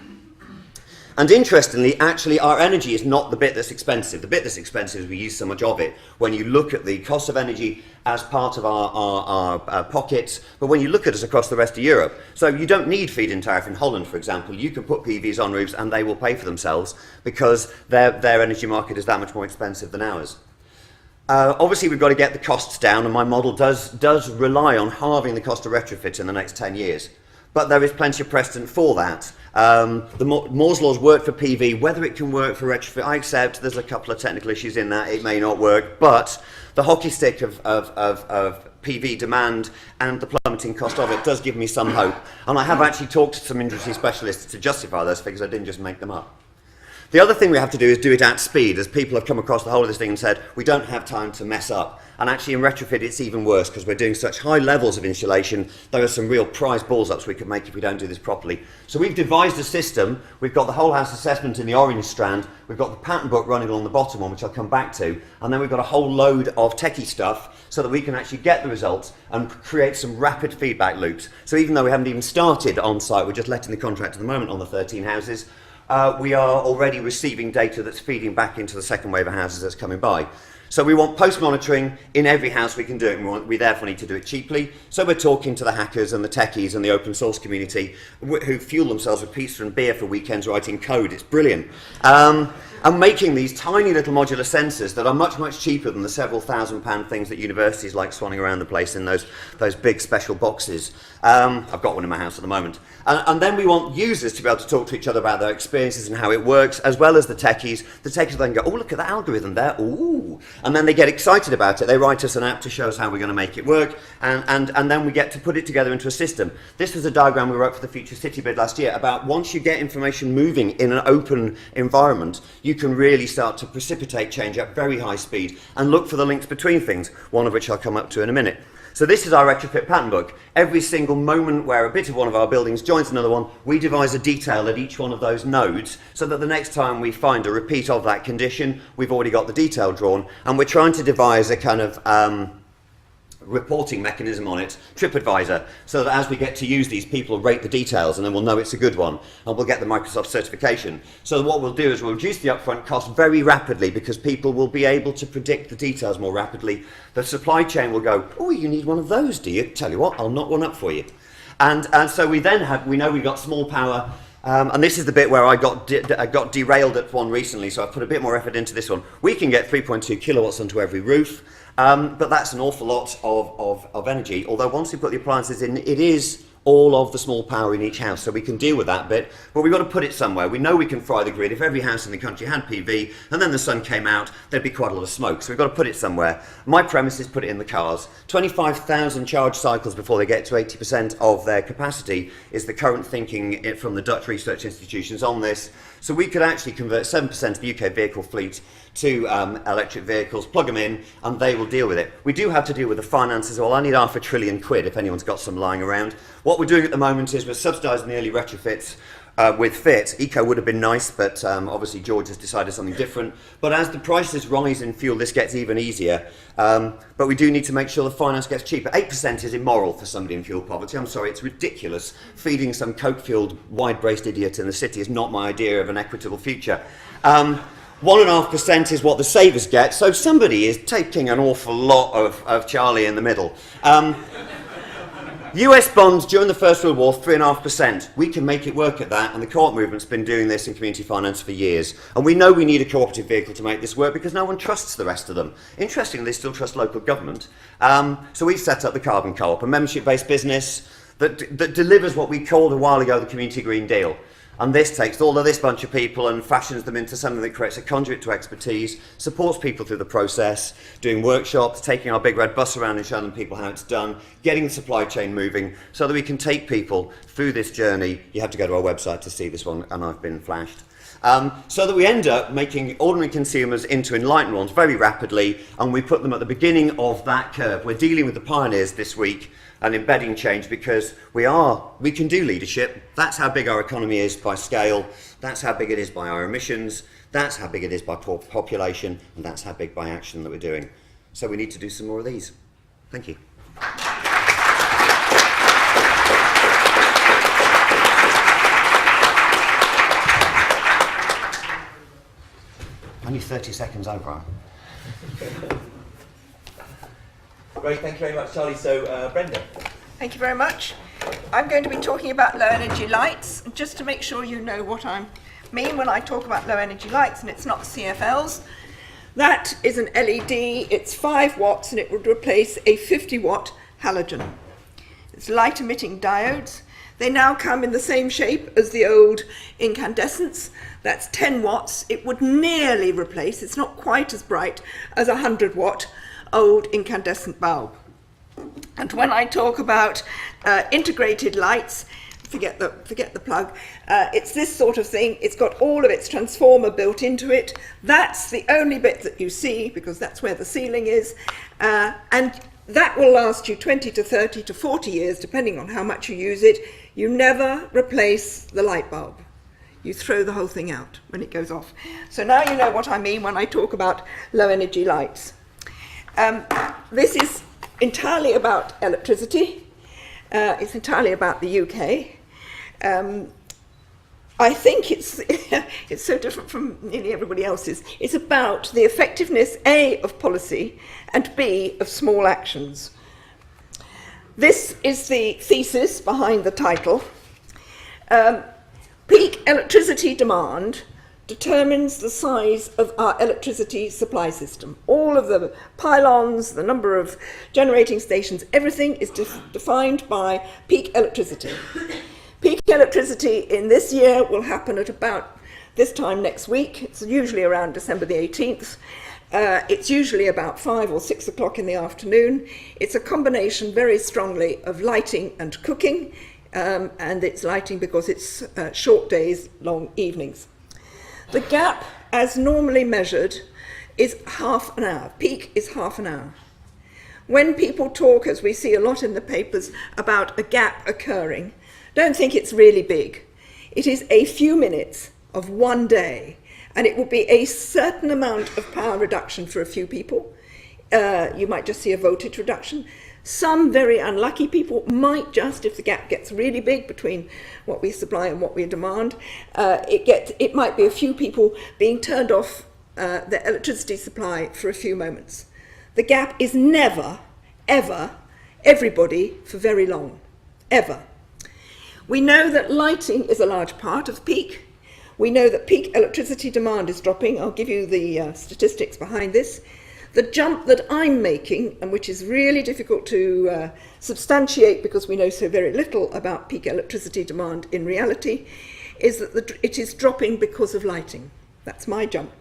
Speaker 13: And interestingly, actually, our energy is not the bit that's expensive. The bit that's expensive is we use so much of it. When you look at the cost of energy as part of our pockets, but when you look at us across the rest of Europe, so you don't need feed-in tariff in Holland, for example. You can put PVs on roofs and they will pay for themselves because their energy market is that much more expensive than ours. Obviously, we've got to get the costs down, and my model does rely on halving the cost of retrofit in the next 10 years. But there is plenty of precedent for that. Moore's Law's worked for PV. Whether it can work for retrofit, I accept there's a couple of technical issues in that. It may not work, but the hockey stick of PV demand and the plummeting cost of it does give me some hope. And I have actually talked to some industry specialists to justify those figures. I didn't just make them up. The other thing we have to do is do it at speed, as people have come across the whole of this thing and said, we don't have time to mess up. And actually in retrofit it's even worse because we're doing such high levels of insulation. There are some real prize balls ups we could make if we don't do this properly. So we've devised a system. We've got the whole house assessment in the orange strand. We've got the pattern book running along the bottom one, which I'll come back to. And then we've got a whole load of techie stuff so that we can actually get the results and create some rapid feedback loops. So even though we haven't even started on site, we're just letting the contract at the moment on the 13 houses, we are already receiving data that's feeding back into the second wave of houses that's coming by. So we want post-monitoring in every house we can do it, and we therefore need to do it cheaply. So we're talking to the hackers and the techies and the open source community who fuel themselves with pizza and beer for weekends writing code. It's brilliant. and making these tiny little modular sensors that are much, much cheaper than the several £1,000 things that universities like swanning around the place in those big special boxes. I've got one in my house at the moment. And then we want users to be able to talk to each other about their experiences and how it works, as well as the techies. The techies then go, oh, look at that algorithm there, ooh. And then they get excited about it. They write us an app to show us how we're going to make it work, and then we get to put it together into a system. This was a diagram we wrote for the Future City bid last year about once you get information moving in an open environment, you can really start to precipitate change at very high speed and look for the links between things, one of which I'll come up to in a minute. So this is our retrofit pattern book. Every single moment where a bit of one of our buildings joins another one, we devise a detail at each one of those nodes so that the next time we find a repeat of that condition, we've already got the detail drawn, and we're trying to devise a kind of reporting mechanism on it, TripAdvisor, so that as we get to use these, people rate the details and then we'll know it's a good one and we'll get the Microsoft certification. So what we'll do is we'll reduce the upfront cost very rapidly because people will be able to predict the details more rapidly. The supply chain will go, oh, you need one of those, do you? Tell you what, I'll knock one up for you. And so we then we know we've got small power. And this is the bit where I got derailed at one recently, so I put a bit more effort into this one. We can get 3.2 kilowatts onto every roof, but that's an awful lot of energy. Although once we put the appliances in, it is all of the small power in each house, so we can deal with that bit, but we've got to put it somewhere. We know we can fry the grid. If every house in the country had PV and then the sun came out, there'd be quite a lot of smoke, so we've got to put it somewhere. My premise is put it in the cars. 25,000 charge cycles before they get to 80% of their capacity is the current thinking from the Dutch research institutions on this. So we could actually convert 7% of the UK vehicle fleet to electric vehicles, plug them in, and they will deal with it. We do have to deal with the finances as well. I need £500 billion if anyone's got some lying around. What we're doing at the moment is we're subsidising the early retrofits with FIT. Eco would have been nice, but obviously George has decided something different. But as the prices rise in fuel, this gets even easier. But we do need to make sure the finance gets cheaper. 8% is immoral for somebody in fuel poverty. I'm sorry, it's ridiculous. Feeding some coke-fueled, wide-braced idiot in the city is not my idea of an equitable future. 1.5% is what the savers get, so somebody is taking an awful lot of Charlie in the middle. US bonds during the First World War, 3.5%. We can make it work at that, and the co-op movement's been doing this in community finance for years. And we know we need a cooperative vehicle to make this work because no one trusts the rest of them. Interestingly, they still trust local government. So we've set up the Carbon Co-op, a membership-based business that delivers what we called a while ago the Community Green Deal. And this takes all of this bunch of people and fashions them into something that creates a conduit to expertise, supports people through the process, doing workshops, taking our big red bus around and showing people how it's done, getting the supply chain moving so that we can take people through this journey. You have to go to our website to see this one, and I've been flashed. So that we end up making ordinary consumers into enlightened ones very rapidly, and we put them at the beginning of that curve. We're dealing with the pioneers this week and embedding change because we can do leadership. That's how big our economy is by scale. That's how big it is by our emissions. That's how big it is by population, and that's how big by action that we're doing. So we need to do some more of these. Thank you. Only 30 seconds over.
Speaker 14: Great, thank you very much, Charlie. So, Brenda.
Speaker 5: Thank you very much. I'm going to be talking about low energy lights, just to make sure you know what I mean when I talk about low energy lights, and it's not CFLs. That is an LED, it's 5 watts, and it would replace a 50 watt halogen. It's light emitting diodes. They now come in the same shape as the old incandescents. That's 10 watts. It would nearly replace, it's not quite as bright as a 100 watt old incandescent bulb. And when I talk about integrated lights, forget the plug, it's this sort of thing. It's got all of its transformer built into it. That's the only bit that you see because that's where the ceiling is. And that will last you 20 to 30 to 40 years, depending on how much you use it. You never replace the light bulb. You throw the whole thing out when it goes off. So now you know what I mean when I talk about low energy lights. This is entirely about electricity. It's entirely about the UK. I think it's so different from nearly everybody else's. It's about the effectiveness, A, of policy, and B, of small actions. This is the thesis behind the title. Peak electricity demand determines the size of our electricity supply system. All of the pylons, the number of generating stations, everything is defined by peak electricity. Peak electricity in this year will happen at about this time next week. It's usually around December the 18th. It's usually about 5 or 6 o'clock in the afternoon. It's a combination very strongly of lighting and cooking, and it's lighting because it's short days, long evenings. The gap, as normally measured, is half an hour. Peak is half an hour. When people talk, as we see a lot in the papers, about a gap occurring, don't think it's really big. It is a few minutes of one day, and it will be a certain amount of power reduction for a few people. You might just see a voltage reduction. Some very unlucky people might just, if the gap gets really big between what we supply and what we demand, it might be a few people being turned off their electricity supply for a few moments. The gap is never, ever, everybody for very long, ever. We know that lighting is a large part of peak. We know that peak electricity demand is dropping. I'll give you the statistics behind this. The jump that I'm making, and which is really difficult to substantiate because we know so very little about peak electricity demand in reality, is that it is dropping because of lighting. That's my jump.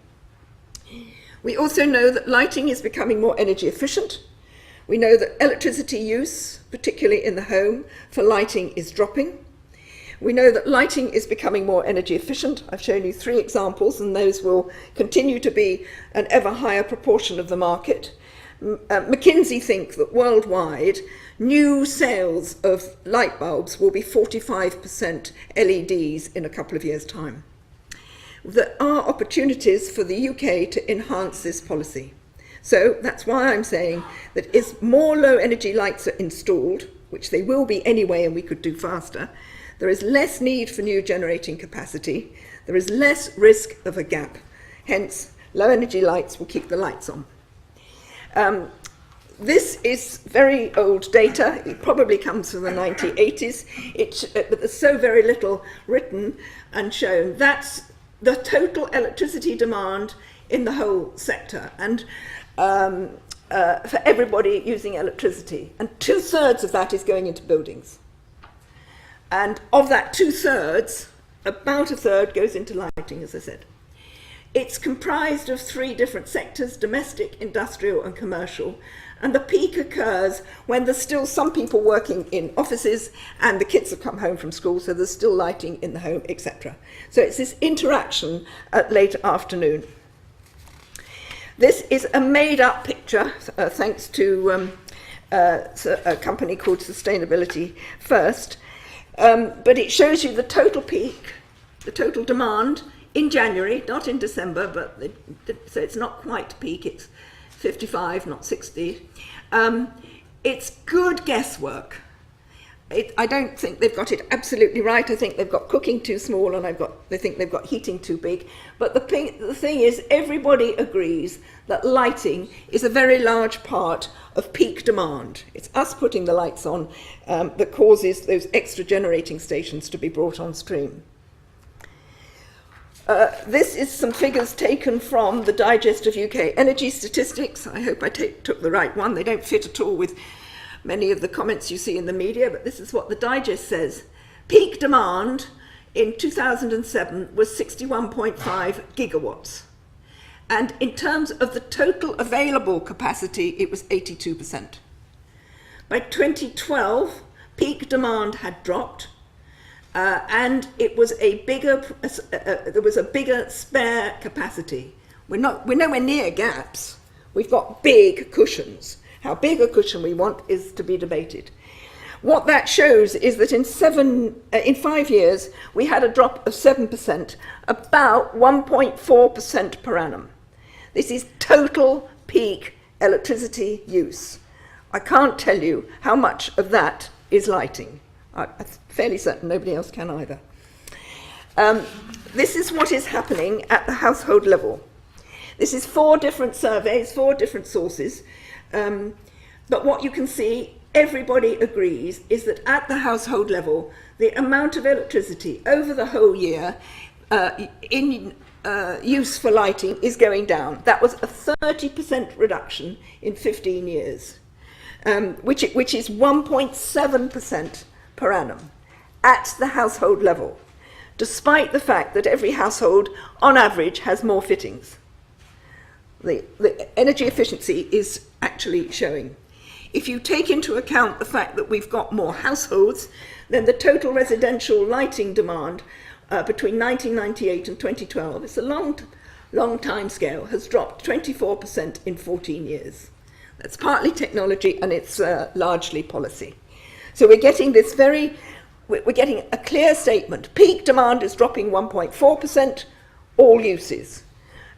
Speaker 5: We also know that lighting is becoming more energy efficient. We know that electricity use, particularly in the home, for lighting is dropping. We know that lighting is becoming more energy efficient. I've shown you 3 examples, and those will continue to be an ever higher proportion of the market. McKinsey think that worldwide, new sales of light bulbs will be 45% LEDs in a couple of years' time. There are opportunities for the UK to enhance this policy. So that's why I'm saying that as more low energy lights are installed, which they will be anyway and we could do faster, there is less need for new generating capacity, there is less risk of a gap. Hence, low energy lights will keep the lights on. This is very old data. It probably comes from the 1980s. But there's so very little written and shown. That's the total electricity demand in the whole sector, and for everybody using electricity. And 2/3 of that is going into buildings. And of that 2/3, about 1/3 goes into lighting, as I said. It's comprised of 3 different sectors: domestic, industrial, and commercial. And the peak occurs when there's still some people working in offices and the kids have come home from school, so there's still lighting in the home, etc. So it's this interaction at late afternoon. This is a made-up picture, thanks to a company called Sustainability First. But it shows you the total peak, the total demand in January, not in December, so it's not quite peak, it's 55, not 60. It's good guesswork. I don't think they've got it absolutely right. I think they've got cooking too small, and they think they've got heating too big. But the thing is, everybody agrees that lighting is a very large part of peak demand. It's us putting the lights on that causes those extra generating stations to be brought on stream. This is some figures taken from the Digest of UK Energy Statistics. I hope I took the right one. They don't fit at all with many of the comments you see in the media, but this is what the Digest says. Peak demand in 2007 was 61.5 gigawatts. And in terms of the total available capacity, it was 82%. By 2012, peak demand had dropped, and it was there was a bigger spare capacity. We're nowhere near gaps. We've got big cushions. How big a cushion we want is to be debated. What that shows is that in 5 years, we had a drop of 7%, about 1.4% per annum. This is total peak electricity use. I can't tell you how much of that is lighting. I'm fairly certain nobody else can either. This is what is happening at the household level. This is 4 different surveys, 4 different sources. But what you can see, everybody agrees, is that at the household level, the amount of electricity over the whole year in use for lighting is going down. That was a 30% reduction in 15 years, which is 1.7% per annum at the household level, despite the fact that every household, on average, has more fittings. The energy efficiency is actually showing. If you take into account the fact that we've got more households, then the total residential lighting demand between 1998 and 2012, it's a long time scale, has dropped 24% in 14 years. That's partly technology and it's largely policy. So we're getting this we're getting a clear statement. Peak demand is dropping 1.4%, all uses.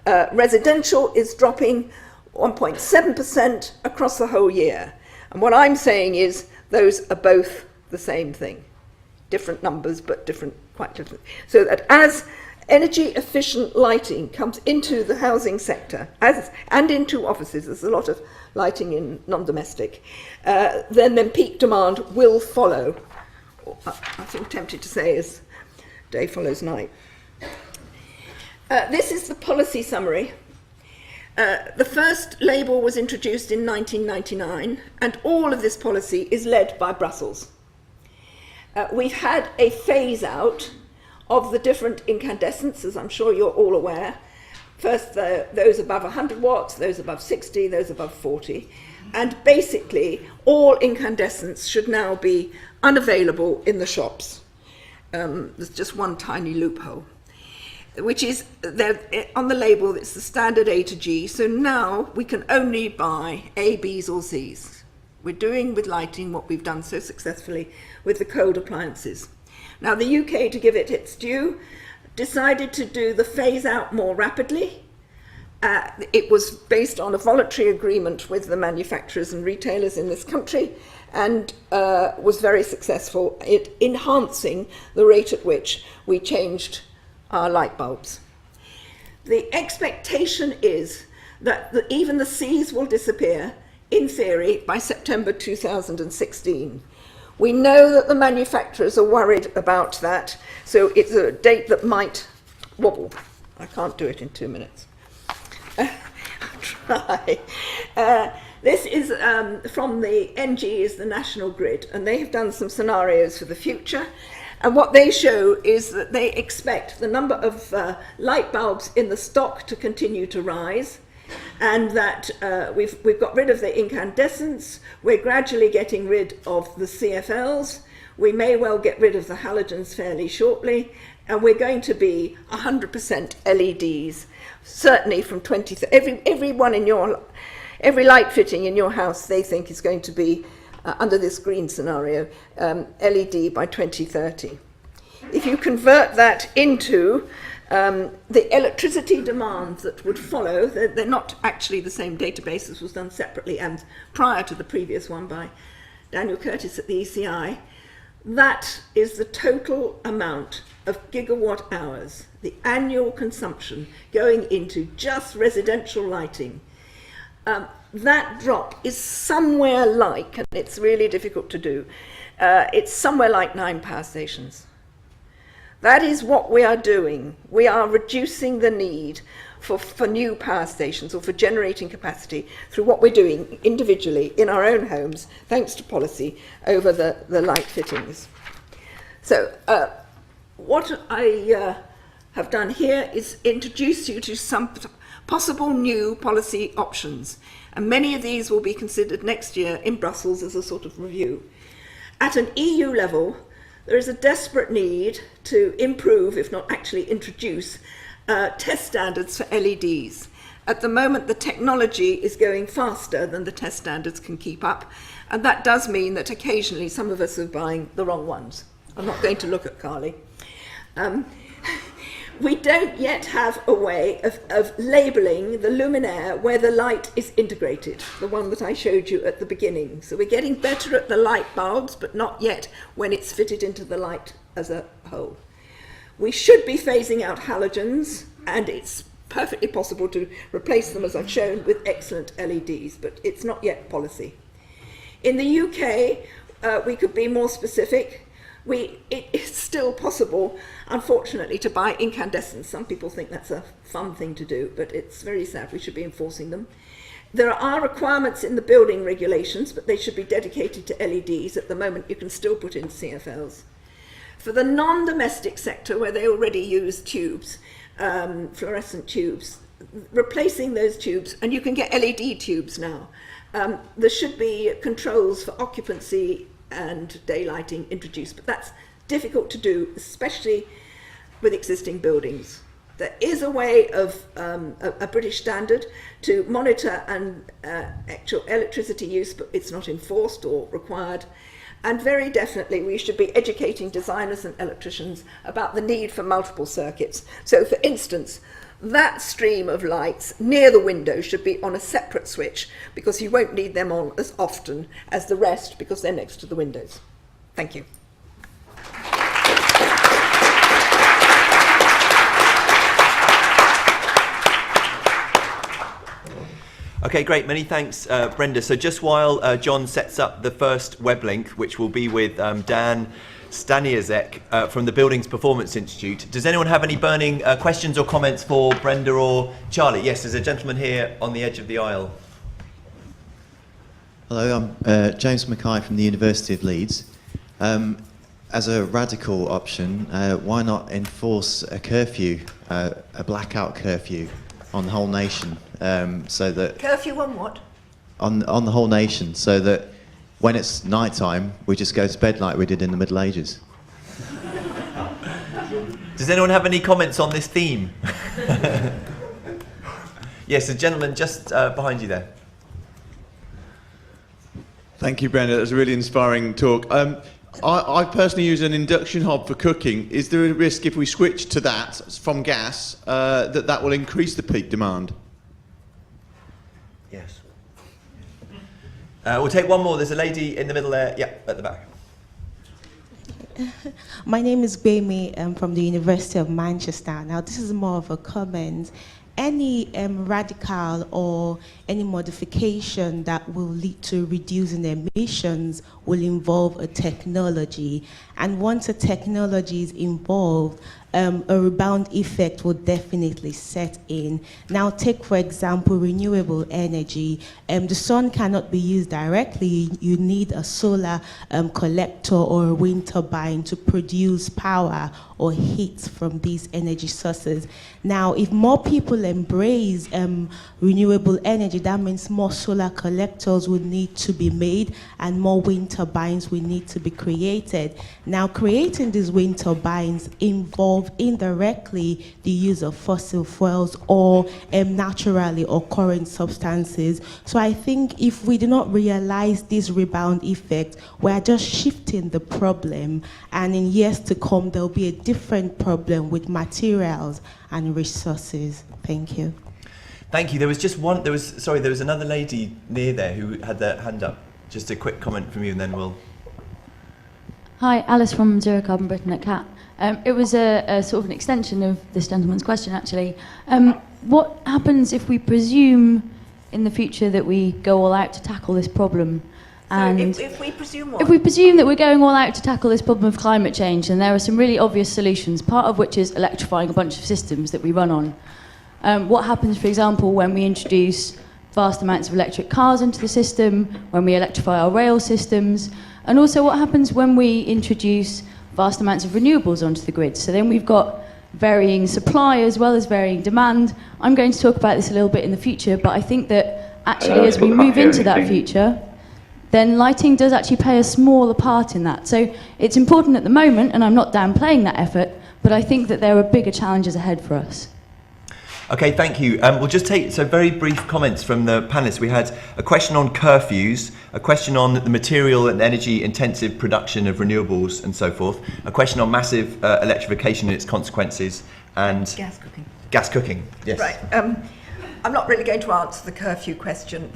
Speaker 5: Residential is dropping 1.7% across the whole year. And what I'm saying is those are both the same thing. Different numbers, but quite different. So that as energy efficient lighting comes into the housing sector and into offices, there's a lot of lighting in non-domestic, then peak demand will follow. I think tempted to say as day follows night. This is the policy summary. The first label was introduced in 1999, and all of this policy is led by Brussels. We've had a phase out of the different incandescents, as I'm sure you're all aware. First, those above 100 watts, those above 60, those above 40. And basically, all incandescents should now be unavailable in the shops. There's just one tiny loophole, which is on the label, it's the standard A to G. So now we can only buy A, Bs or Cs. We're doing with lighting what we've done so successfully with the cold appliances. Now the UK, to give it its due, decided to do the phase out more rapidly. It was based on a voluntary agreement with the manufacturers and retailers in this country, and was very successful at enhancing the rate at which we changed our light bulbs. The expectation is that even the Cs will disappear, in theory, by September 2016. We know that the manufacturers are worried about that, so it's a date that might wobble. I can't do it in 2 minutes. I'll try. This is from the NG, is the National Grid, and they have done some scenarios for the future. And what they show is that they expect the number of light bulbs in the stock to continue to rise, and that we've got rid of the incandescents, we're gradually getting rid of the CFLs, we may well get rid of the halogens fairly shortly, and we're going to be 100% LEDs, certainly from 2030. Every light fitting in your house, they think, is going to be, under this green scenario, LED by 2030. If you convert that into the electricity demands that would follow, they're not actually the same database. This was done separately and prior to the previous one by Daniel Curtis at the ECI. That is the total amount of gigawatt hours, the annual consumption going into just residential lighting. That drop is somewhere like, and it's really difficult to do, it's somewhere like 9 power stations. That is what we are doing. We are reducing the need for new power stations or for generating capacity through what we're doing individually in our own homes, thanks to policy over the light fittings. So what I have done here is introduce you to some possible new policy options. And many of these will be considered next year in Brussels as a sort of review. At an EU level, there is a desperate need to improve, if not actually introduce, test standards for LEDs. At the moment, the technology is going faster than the test standards can keep up, and that does mean that occasionally some of us are buying the wrong ones. I'm not going to look at Carly. We don't yet have a way of labelling the luminaire where the light is integrated, the one that I showed you at the beginning. So we're getting better at the light bulbs, but not yet when it's fitted into the light as a whole. We should be phasing out halogens, and it's perfectly possible to replace them, as I've shown, with excellent LEDs, but it's not yet policy. In the UK, we could be more specific. it is still possible, unfortunately, to buy incandescents. Some people think that's a fun thing to do, but it's very sad. We should be enforcing them. There are requirements in the building regulations, but they should be dedicated to LEDs. At the moment, you can still put in CFLs. For the non-domestic sector, where they already use tubes, fluorescent tubes, replacing those tubes, and you can get LED tubes now. There should be controls for occupancy and daylighting introduced, but that's difficult to do, especially with existing buildings. There is a way of a British standard to monitor actual electricity use, but it's not enforced or required. And very definitely we should be educating designers and electricians about the need for multiple circuits. So for instance, that stream of lights near the window should be on a separate switch, because you won't need them on as often as the rest because they're next to the windows. Thank you.
Speaker 14: Okay, great. Many thanks, Brenda. So just while John sets up the first web link, which will be with Dan Staniaszek from the Buildings Performance Institute, does anyone have any burning questions or comments for Brenda or Charlie? Yes, there's a gentleman here on the edge of the aisle.
Speaker 15: Hello, I'm James Mackay from the University of Leeds. As a radical option, why not enforce a curfew, a blackout curfew on the whole nation, so that...
Speaker 5: Curfew on what?
Speaker 15: On the whole nation, so that when it's night time, we just go to bed like we did in the Middle Ages.
Speaker 14: Does anyone have any comments on this theme? Yes, the gentleman just behind you there.
Speaker 16: Thank you, Brenda. That was a really inspiring talk. I personally use an induction hob for cooking. Is there a risk if we switch to that from gas that will increase the peak demand?
Speaker 14: Yes. We'll take one more. There's a lady in the middle there. Yeah, at the back.
Speaker 17: My name is Baimi. I'm from the University of Manchester. Now, this is more of a comment. Any radical or any modification that will lead to reducing emissions will involve a technology. And once a technology is involved, a rebound effect will definitely set in. Now take, for example, renewable energy. The sun cannot be used directly. You need a solar collector or a wind turbine to produce power or heat from these energy sources. Now, if more people embrace renewable energy, that means more solar collectors will need to be made and more wind turbines will need to be created. Now, creating these wind turbines involve indirectly the use of fossil fuels or naturally occurring substances. So I think if we do not realize this rebound effect, we are just shifting the problem, and in years to come there will be a different problem with materials and resources. Thank you.
Speaker 14: Thank you. There was just one, there was another lady near there who had their hand up. Just a quick comment from you and then we'll...
Speaker 18: Hi, Alice from Zero Carbon Britain at CAT. It was a sort of an extension of this gentleman's question, actually. What happens if we presume in the future that we go all out to tackle this problem? And
Speaker 5: so if we presume what?
Speaker 18: If we presume that we're going all out to tackle this problem of climate change, and there are some really obvious solutions, part of which is electrifying a bunch of systems that we run on. What happens, for example, when we introduce vast amounts of electric cars into the system, when we electrify our rail systems, and also what happens when we introduce vast amounts of renewables onto the grid? So then we've got varying supply as well as varying demand. I'm going to talk about this a little bit in the future, but I think that actually as we move into that future, then lighting does actually play a smaller part in that. So it's important at the moment, and I'm not downplaying that effort, but I think that there are bigger challenges ahead for us.
Speaker 14: Okay, thank you. We'll just take very brief comments from the panelists. We had a question on curfews, a question on the material and energy intensive production of renewables and so forth, a question on massive electrification and its consequences, and
Speaker 5: gas cooking.
Speaker 14: Gas cooking, yes.
Speaker 5: Right. I'm not really going to answer the curfew question.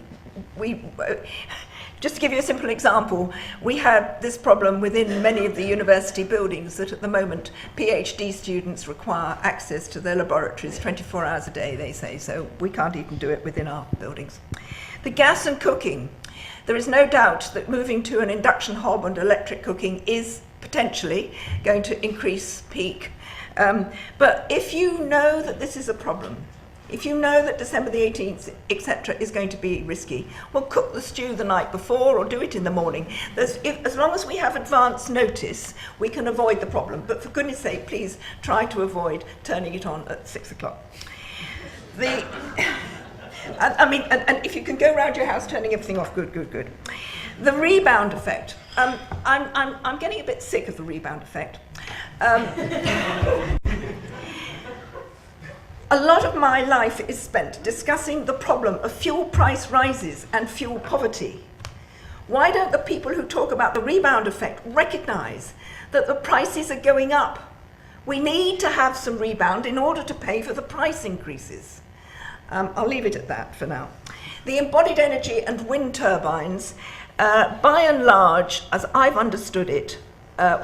Speaker 5: Just to give you a simple example, we had this problem within many of the university buildings that at the moment PhD students require access to their laboratories 24 hours a day, they say, so we can't even do it within our buildings. The gas and cooking, there is no doubt that moving to an induction hob and electric cooking is potentially going to increase peak. But if you know that this is a problem, if you know that December the 18th, etc., is going to be risky, well, cook the stew the night before or do it in the morning. As long as we have advance notice, we can avoid the problem. But for goodness sake, please try to avoid turning it on at 6 o'clock. And if you can go around your house turning everything off, good. The rebound effect. I'm getting a bit sick of the rebound effect. A lot of my life is spent discussing the problem of fuel price rises and fuel poverty. Why don't the people who talk about the rebound effect recognise that the prices are going up? We need to have some rebound in order to pay for the price increases. I'll leave it at that for now. The embodied energy and wind turbines, by and large, as I've understood it,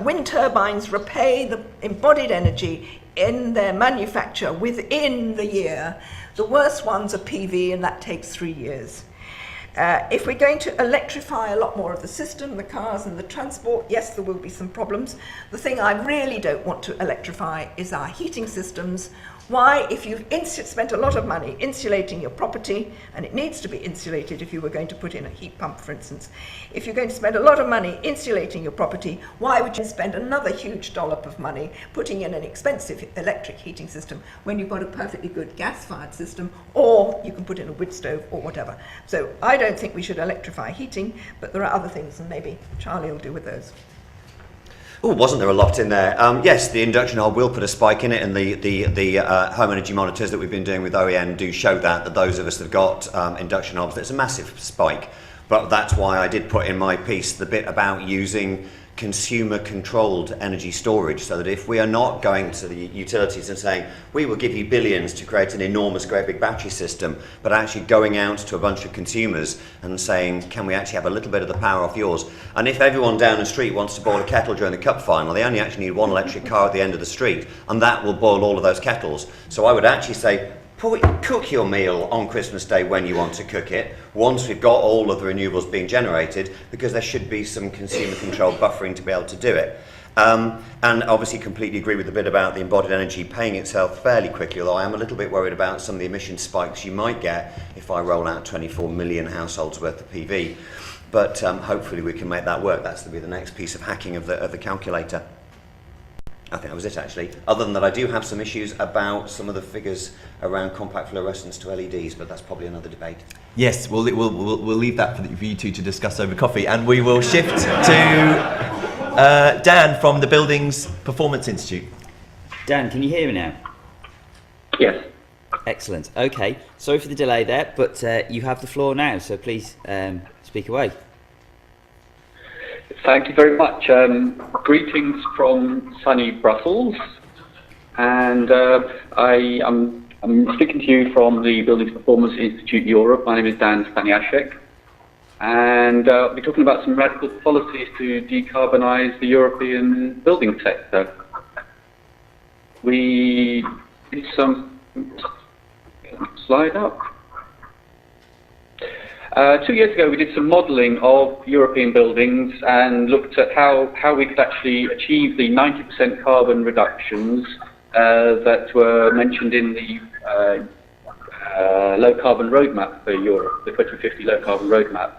Speaker 5: wind turbines repay the embodied energy in their manufacture within the year. The worst ones are PV, and that takes 3 years. If we're going to electrify a lot more of the system, the cars and the transport, yes, there will be some problems. The thing I really don't want to electrify is our heating systems. Why? If you've spent a lot of money insulating your property, and it needs to be insulated if you were going to put in a heat pump, for instance. If you're going to spend a lot of money insulating your property, why would you spend another huge dollop of money putting in an expensive electric heating system when you've got a perfectly good gas-fired system, or you can put in a wood stove or whatever? So I don't think we should electrify heating, but there are other things, and maybe Charlie will do with those.
Speaker 13: Oh, wasn't there a lot in there? Yes, the induction hob will put a spike in it, and the home energy monitors that we've been doing with OEN do show that those of us that have got induction hobs, there's a massive spike. But that's why I did put in my piece the bit about using consumer-controlled energy storage, so that if we are not going to the utilities and saying, we will give you billions to create an enormous, great big battery system, but actually going out to a bunch of consumers and saying, can we actually have a little bit of the power off yours? And if everyone down the street wants to boil a kettle during the cup final, they only actually need one electric car at the end of the street, and that will boil all of those kettles. So I would actually say, cook your meal on Christmas Day when you want to cook it, once we've got all of the renewables being generated, because there should be some consumer control buffering to be able to do it. And obviously completely agree with the bit about the embodied energy paying itself fairly quickly, although I am a little bit worried about some of the emission spikes you might get if I roll out 24 million households worth of PV. But hopefully we can make that work. That's to be the next piece of hacking of the calculator. I think that was it, actually. Other than that, I do have some issues about some of the figures around compact fluorescence to LEDs, but that's probably another debate.
Speaker 14: Yes, we'll leave that for you two to discuss over coffee, and we will shift to Dan from the Buildings Performance Institute.
Speaker 8: Dan, can you hear me now?
Speaker 9: Yes.
Speaker 8: Excellent. Okay. Sorry for the delay there, but you have the floor now, so please speak away.
Speaker 19: Thank you very much. Greetings from sunny Brussels, and I'm speaking to you from the Buildings Performance Institute Europe. My name is Dan Staniaszek, and we're talking about some radical policies to decarbonise the European building sector. We did some slide up. 2 years ago, we did some modelling of European buildings and looked at how we could actually achieve the 90% carbon reductions that were mentioned in the low carbon roadmap for Europe, the 2050 low carbon roadmap.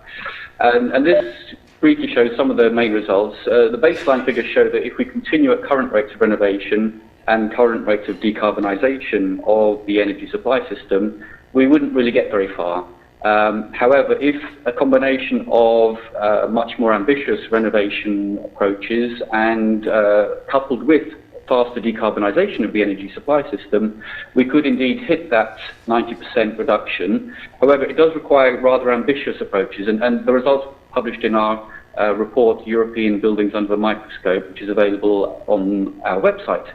Speaker 19: And this briefly shows some of the main results. The baseline figures show that if we continue at current rates of renovation and current rates of decarbonisation of the energy supply system, we wouldn't really get very far. However, if a combination of much more ambitious renovation approaches and coupled with faster decarbonisation of the energy supply system, we could indeed hit that 90% reduction. However, it does require rather ambitious approaches, and the results published in our report, European Buildings Under a Microscope, which is available on our website.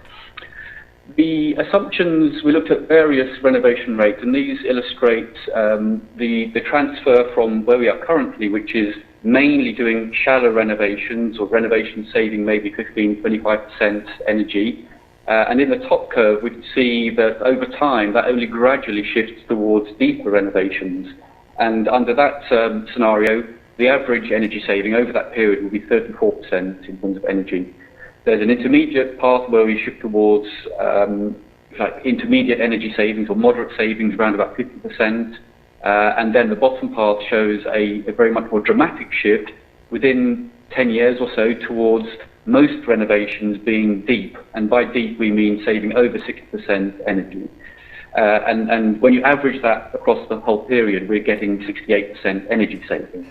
Speaker 19: The assumptions, we looked at various renovation rates, and these illustrate the transfer from where we are currently, which is mainly doing shallow renovations or renovations saving maybe 15-25% energy. And in the top curve, we can see that over time, that only gradually shifts towards deeper renovations. And under that scenario, the average energy saving over that period will be 34% in terms of energy. There's an intermediate path where we shift towards like intermediate energy savings or moderate savings around about 50%. And then the bottom path shows a very much more dramatic shift within 10 years or so towards most renovations being deep. And by deep, we mean saving over 60% energy. And when you average that across the whole period, we're getting 68% energy saving.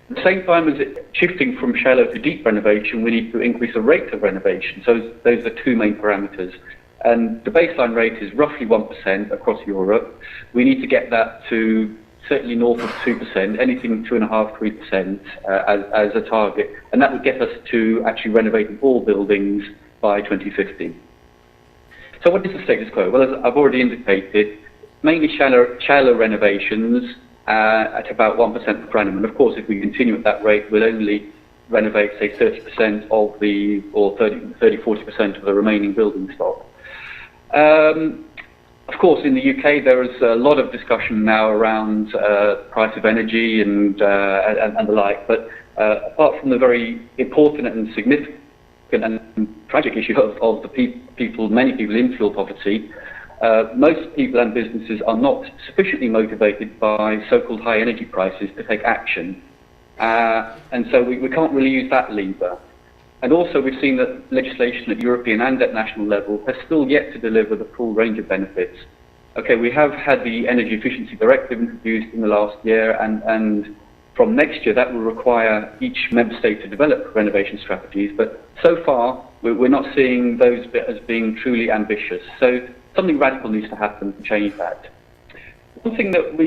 Speaker 19: At the same time as it shifting from shallow to deep renovation, we need to increase the rate of renovation. So those are two main parameters. And the baseline rate is roughly 1% across Europe. We need to get that to certainly north of 2%, anything 2.5–3% as a target. And that would get us to actually renovating all buildings by 2050. So what is the status quo? Well, as I've already indicated, mainly shallow renovations at about 1% per annum. And of course, if we continue at that rate, we'll only renovate, say, 30% of the, or 30–40% of the remaining building stock. Of course, in the UK, there is a lot of discussion now around price of energy and the like. But apart from the very important and significant and tragic issue of the many people in fuel poverty, most people and businesses are not sufficiently motivated by so-called high energy prices to take action. And so we can't really use that lever. And also we've seen that legislation at European and at national level has still yet to deliver the full range of benefits. Okay, we have had the Energy Efficiency Directive introduced in the last year, and from next year that will require each member state to develop renovation strategies, but so far we're not seeing those as being truly ambitious. So something radical needs to happen to change that. One thing that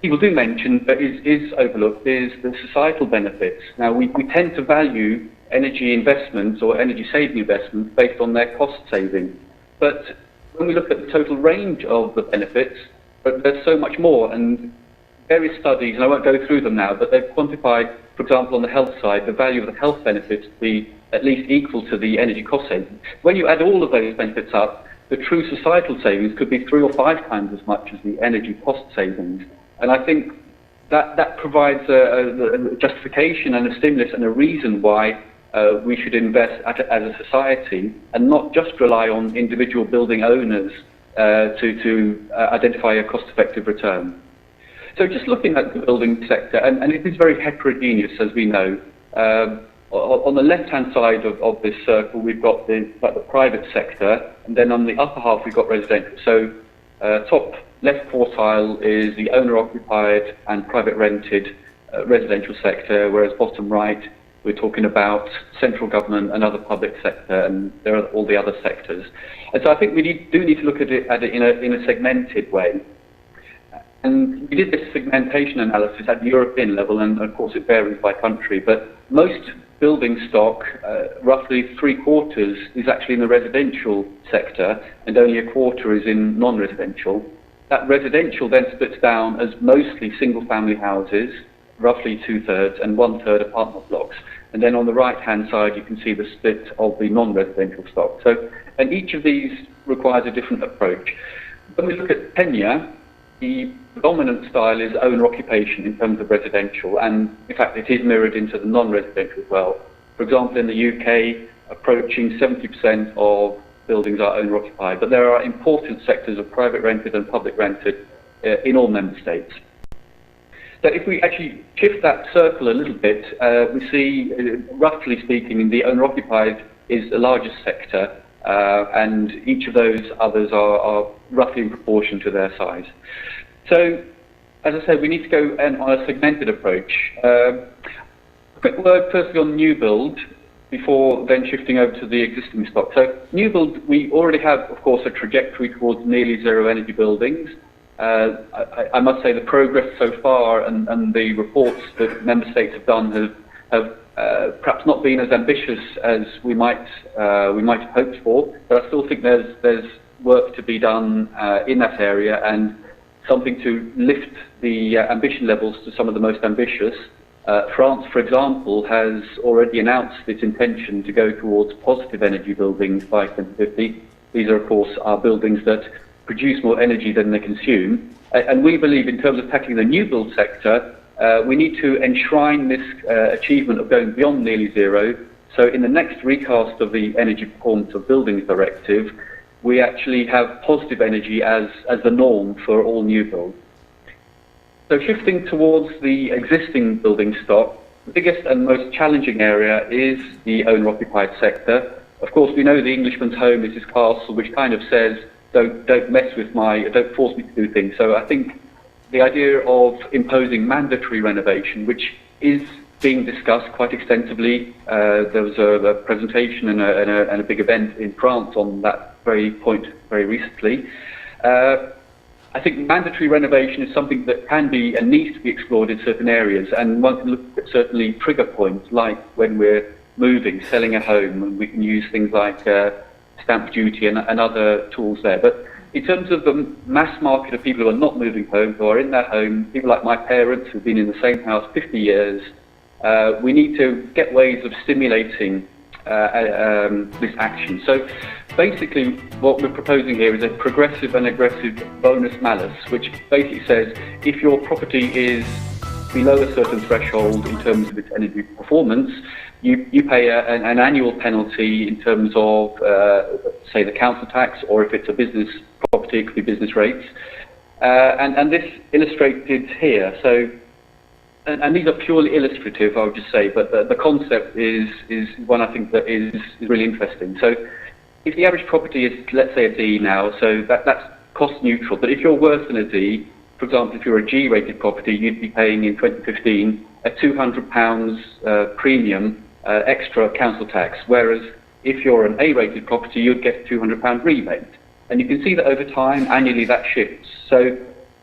Speaker 19: people do mention but is overlooked is the societal benefits. Now we tend to value energy investments or energy saving investments based on their cost saving, but when we look at the total range of the benefits, there's so much more, and various studies, and I won't go through them now, but they've quantified, for example, on the health side, the value of the health benefits to be at least equal to the energy cost savings. When you add all of those benefits up, the true societal savings could be 3 or 5 times as much as the energy cost savings. And I think that provides a justification and a stimulus and a reason why we should invest as a society and not just rely on individual building owners to identify a cost-effective return. So just looking at the building sector, and it is very heterogeneous, as we know. On the left-hand side of this circle, we've got the private sector, and then on the upper half, we've got residential. So top left quartile is the owner-occupied and private rented residential sector, whereas bottom right, we're talking about central government and other public sector, and there are all the other sectors. And so I think we do need to look at it in a segmented way. And we did this segmentation analysis at the European level, and of course it varies by country, but most building stock, roughly 3/4 is actually in the residential sector, and only 1/4 is in non-residential. That residential then splits down as mostly single-family houses, roughly 2/3, and 1/3 apartment blocks. And then on the right-hand side, you can see the split of the non-residential stock. So, and each of these requires a different approach. When we look at tenure, the dominant style is owner-occupation in terms of residential, and in fact it is mirrored into the non-residential as well. For example, in the UK, approaching 70% of buildings are owner-occupied, but there are important sectors of private rented and public rented in all member states. So if we actually shift that circle a little bit, we see, roughly speaking, the owner-occupied is the largest sector, and each of those others are roughly in proportion to their size. So, as I said, we need to go on a segmented approach. A quick word firstly on new build, before then shifting over to the existing stock. So, new build, we already have, of course, a trajectory towards nearly zero energy buildings. I must say the progress so far and the reports that member states have done have perhaps not been as ambitious as we might have hoped for, but I still think there's work to be done in that area and something to lift the ambition levels to some of the most ambitious. France, for example, has already announced its intention to go towards positive energy buildings by 2050. These are, of course, our buildings that produce more energy than they consume. And we believe in terms of tackling the new build sector, we need to enshrine this achievement of going beyond nearly zero So in the next recast of the Energy Performance of Buildings Directive, we actually have positive energy as the norm for all new builds. So shifting towards the existing building stock, the biggest and most challenging area is the owner-occupied sector. Of course, we know the Englishman's home is his castle, which kind of says, don't mess with don't force me to do things. So I think the idea of imposing mandatory renovation, which is being discussed quite extensively. There was a presentation and a big event in France on that very point very recently. I think mandatory renovation is something that can be and needs to be explored in certain areas, and one can look at certainly trigger points, like when we're moving, selling a home, and we can use things like stamp duty and other tools there. But in terms of the mass market of people who are not moving home, who are in their home, people like my parents who've been in the same house 50 years, we need to get ways of stimulating this action. So basically what we're proposing here is a progressive and aggressive bonus malus, which basically says if your property is below a certain threshold in terms of its energy performance, you pay an annual penalty in terms of, say, the council tax, or if it's a business property, it could be business rates. And this illustrated here. So, and these are purely illustrative, I would just say, but the concept is one I think that is really interesting. So if the average property is, let's say, a D now, so that's cost neutral. But if you're worse than a D, for example, if you're a G-rated property, you'd be paying in 2015 a £200 premium extra council tax, whereas if you're an A-rated property, you'd get a £200 rebate. And you can see that over time, annually, that shifts. So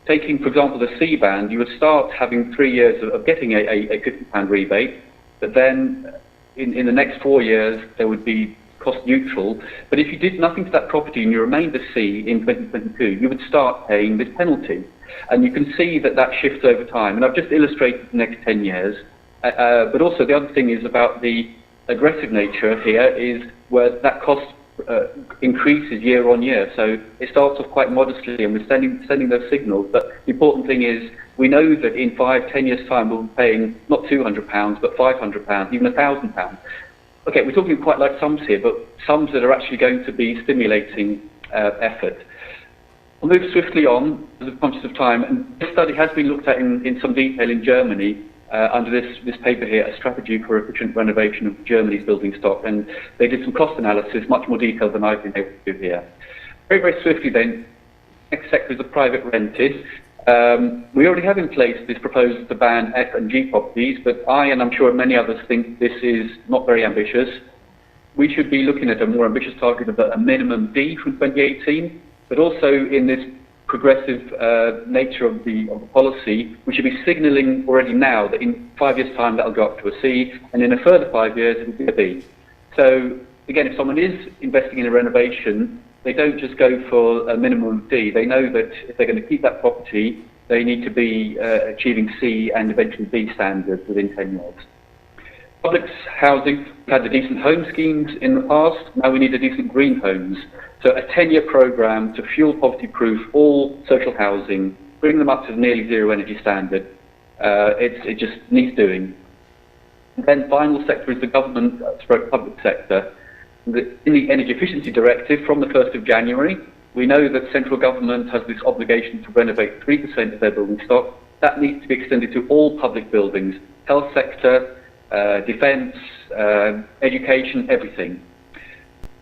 Speaker 19: taking, for example, the C band, you would start having 3 years of getting a £50 rebate, but then in the next 4 years, there would be cost neutral. But if you did nothing to that property and you remained a C in 2022, you would start paying this penalty. And you can see that that shifts over time. And I've just illustrated the next 10 years. But also the other thing is about the aggressive nature here is where that cost increases year on year. So it starts off quite modestly and we're sending those signals. But the important thing is we know that in 5-10 years' time we'll be paying not £200 but £500, even £1,000. Okay, we're talking quite large sums here, but sums that are actually going to be stimulating effort. I'll move swiftly on, as I'm conscious of time. And this study has been looked at in some detail in Germany under this paper here, A Strategy for Efficient Renovation of Germany's Building Stock. And they did some cost analysis, much more detailed than I've been able to do here. Very, very swiftly then, next sector is the private rented. We already have in place this proposal to ban F and G properties, but I, and I'm sure many others, think this is not very ambitious. We should be looking at a more ambitious target of a minimum D from 2018, but also in this progressive nature of the policy, we should be signalling already now that in 5 years' time that'll go up to a C, and in a further 5 years it'll be a B. So again, if someone is investing in a renovation, they don't just go for a minimum D. They know that if they're going to keep that property, they need to be achieving C and eventually B standards within 10 years. Public housing, we've had the decent home schemes in the past, now we need the decent green homes. So a 10-year programme to fuel poverty-proof all social housing, bring them up to the nearly zero energy standard. It just needs doing. And then final sector is the government public sector. In the Energy Efficiency Directive from the 1st of January, we know that central government has this obligation to renovate 3% of their building stock. That needs to be extended to all public buildings, health sector, defence, education, everything.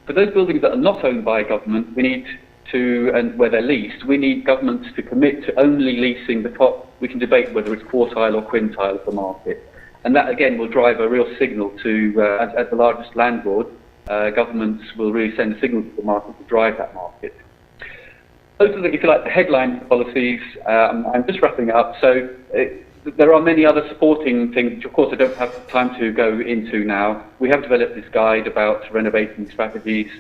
Speaker 19: For those buildings that are not owned by government, we need to, and where they're leased, we need governments to commit to only leasing the top. We can debate whether it's quartile or quintile of the market. And that again will drive a real signal to, as the largest landlord, governments will really send a signal to the market to drive that market. Those are the, if you like, the headline policies. I'm just wrapping up. So there are many other supporting things, which of course I don't have time to go into now. We have developed this guide about renovating strategies.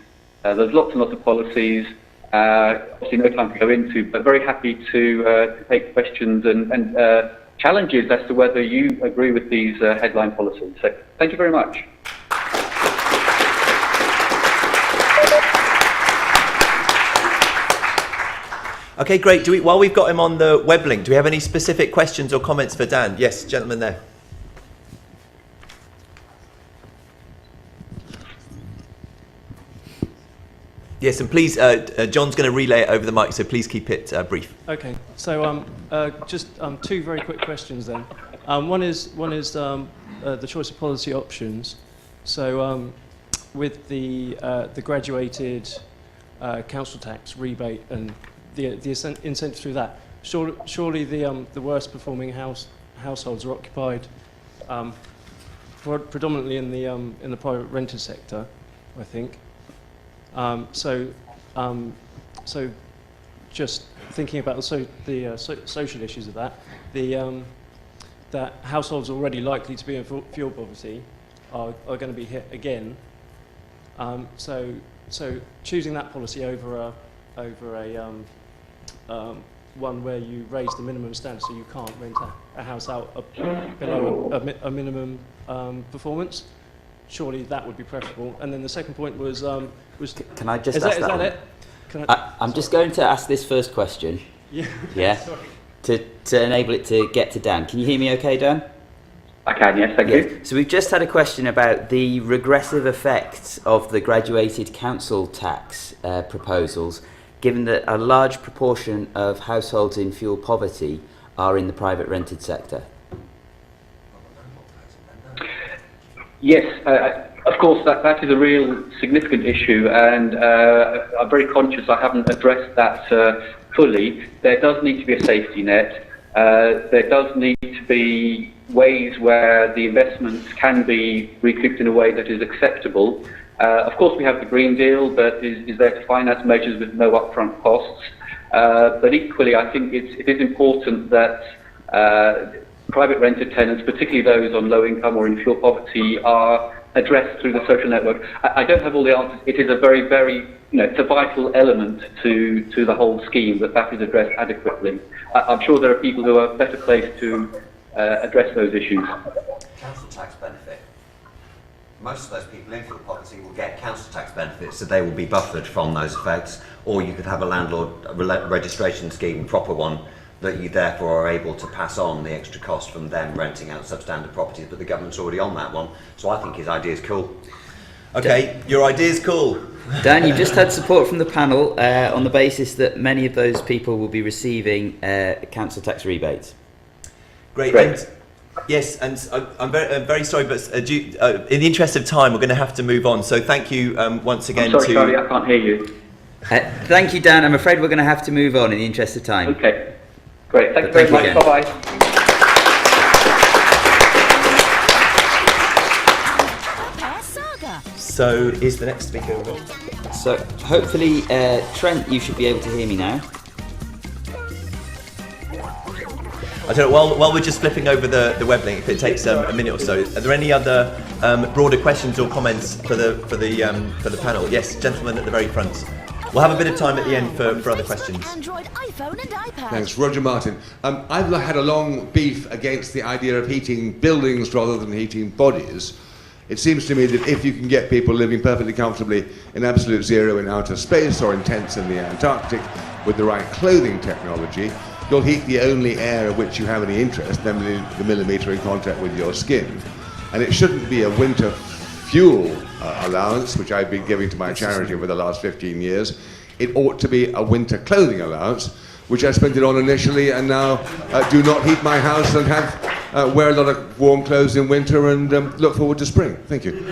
Speaker 19: There's lots and lots of policies. Obviously no time to go into, but very happy to take questions and challenges as to whether you agree with these headline policies. So thank you very much.
Speaker 14: Okay, great. While we've got him on the web link, do we have any specific questions or comments for Dan? Yes, gentleman there. Yes, and please, John's going to relay it over the mic, so please keep it brief.
Speaker 20: Okay, so just two very quick questions then. One is the choice of policy options. So with the graduated council tax rebate and the incentive through that, surely the worst performing households are occupied predominantly in the private rented sector, I think. So just thinking about the social issues of that, that households already likely to be in fuel poverty are going to be hit again. So choosing that policy over a one where you raise the minimum standard so you can't rent a house out below a minimum performance. Surely that would be preferable. And then the second point was
Speaker 8: Can I just ask that?
Speaker 20: Is that it?
Speaker 8: I'm just going to ask this first question.
Speaker 20: Yeah.
Speaker 8: Yeah. To enable it to get to Dan. Can you hear me okay, Dan?
Speaker 19: I can, yes, thank you.
Speaker 8: So we've just had a question about the regressive effects of the graduated council tax proposals, given that a large proportion of households in fuel poverty are in the private rented sector.
Speaker 19: Yes, of course, that is a real significant issue, and I'm very conscious I haven't addressed that fully. There does need to be a safety net. There does need to be ways where the investments can be recouped in a way that is acceptable. Of course, we have the Green Deal that is there to finance measures with no upfront costs. But equally, I think it is important that private rented tenants, particularly those on low income or in fuel poverty, are addressed through the social network. I don't have all the answers. It is a very, very, it's a vital element to the whole scheme that is addressed adequately. I'm sure there are people who are better placed to address those issues.
Speaker 13: Council tax benefit. Most of those people in fuel poverty will get council tax benefits, so they will be buffered from those effects. Or you could have a landlord registration scheme, proper one, that you therefore are able to pass on the extra cost from them renting out substandard properties, but the government's already on that one. So I think his idea is cool.
Speaker 14: Okay, your idea is cool.
Speaker 8: Dan, you've just had support from the panel on the basis that many of those people will be receiving council tax rebates.
Speaker 14: Great. And, yes, and I'm very sorry, but in the interest of time, we're going to have to move on. So thank you once again.
Speaker 19: I'm sorry, Charlie, I can't hear you.
Speaker 8: Thank you, Dan. I'm afraid we're going to have to move on in the interest of time.
Speaker 19: Okay. Great. Thank you very much. Bye-bye.
Speaker 14: So is the next speaker.
Speaker 8: So hopefully, Trent, you should be able to hear me now.
Speaker 14: I don't know, while we're just flipping over the web link, if it takes a minute or so, are there any other broader questions or comments for the panel? Yes, gentlemen at the very front. We'll have a bit of time at the end for other questions.
Speaker 21: Android, iPhone and iPad.
Speaker 22: Thanks, Roger Martin. I've had a long beef against the idea of heating buildings rather than heating bodies. It seems to me that if you can get people living perfectly comfortably in absolute zero in outer space or in tents in the Antarctic with the right clothing technology, you'll heat the only air of which you have any interest, namely the millimetre in contact with your skin. And it shouldn't be a winter fuel allowance, which I've been giving to my charity for the last 15 years. It ought to be a winter clothing allowance, which I spent it on initially and now do not heat my house and have wear a lot of warm clothes in winter and look forward to spring. Thank you.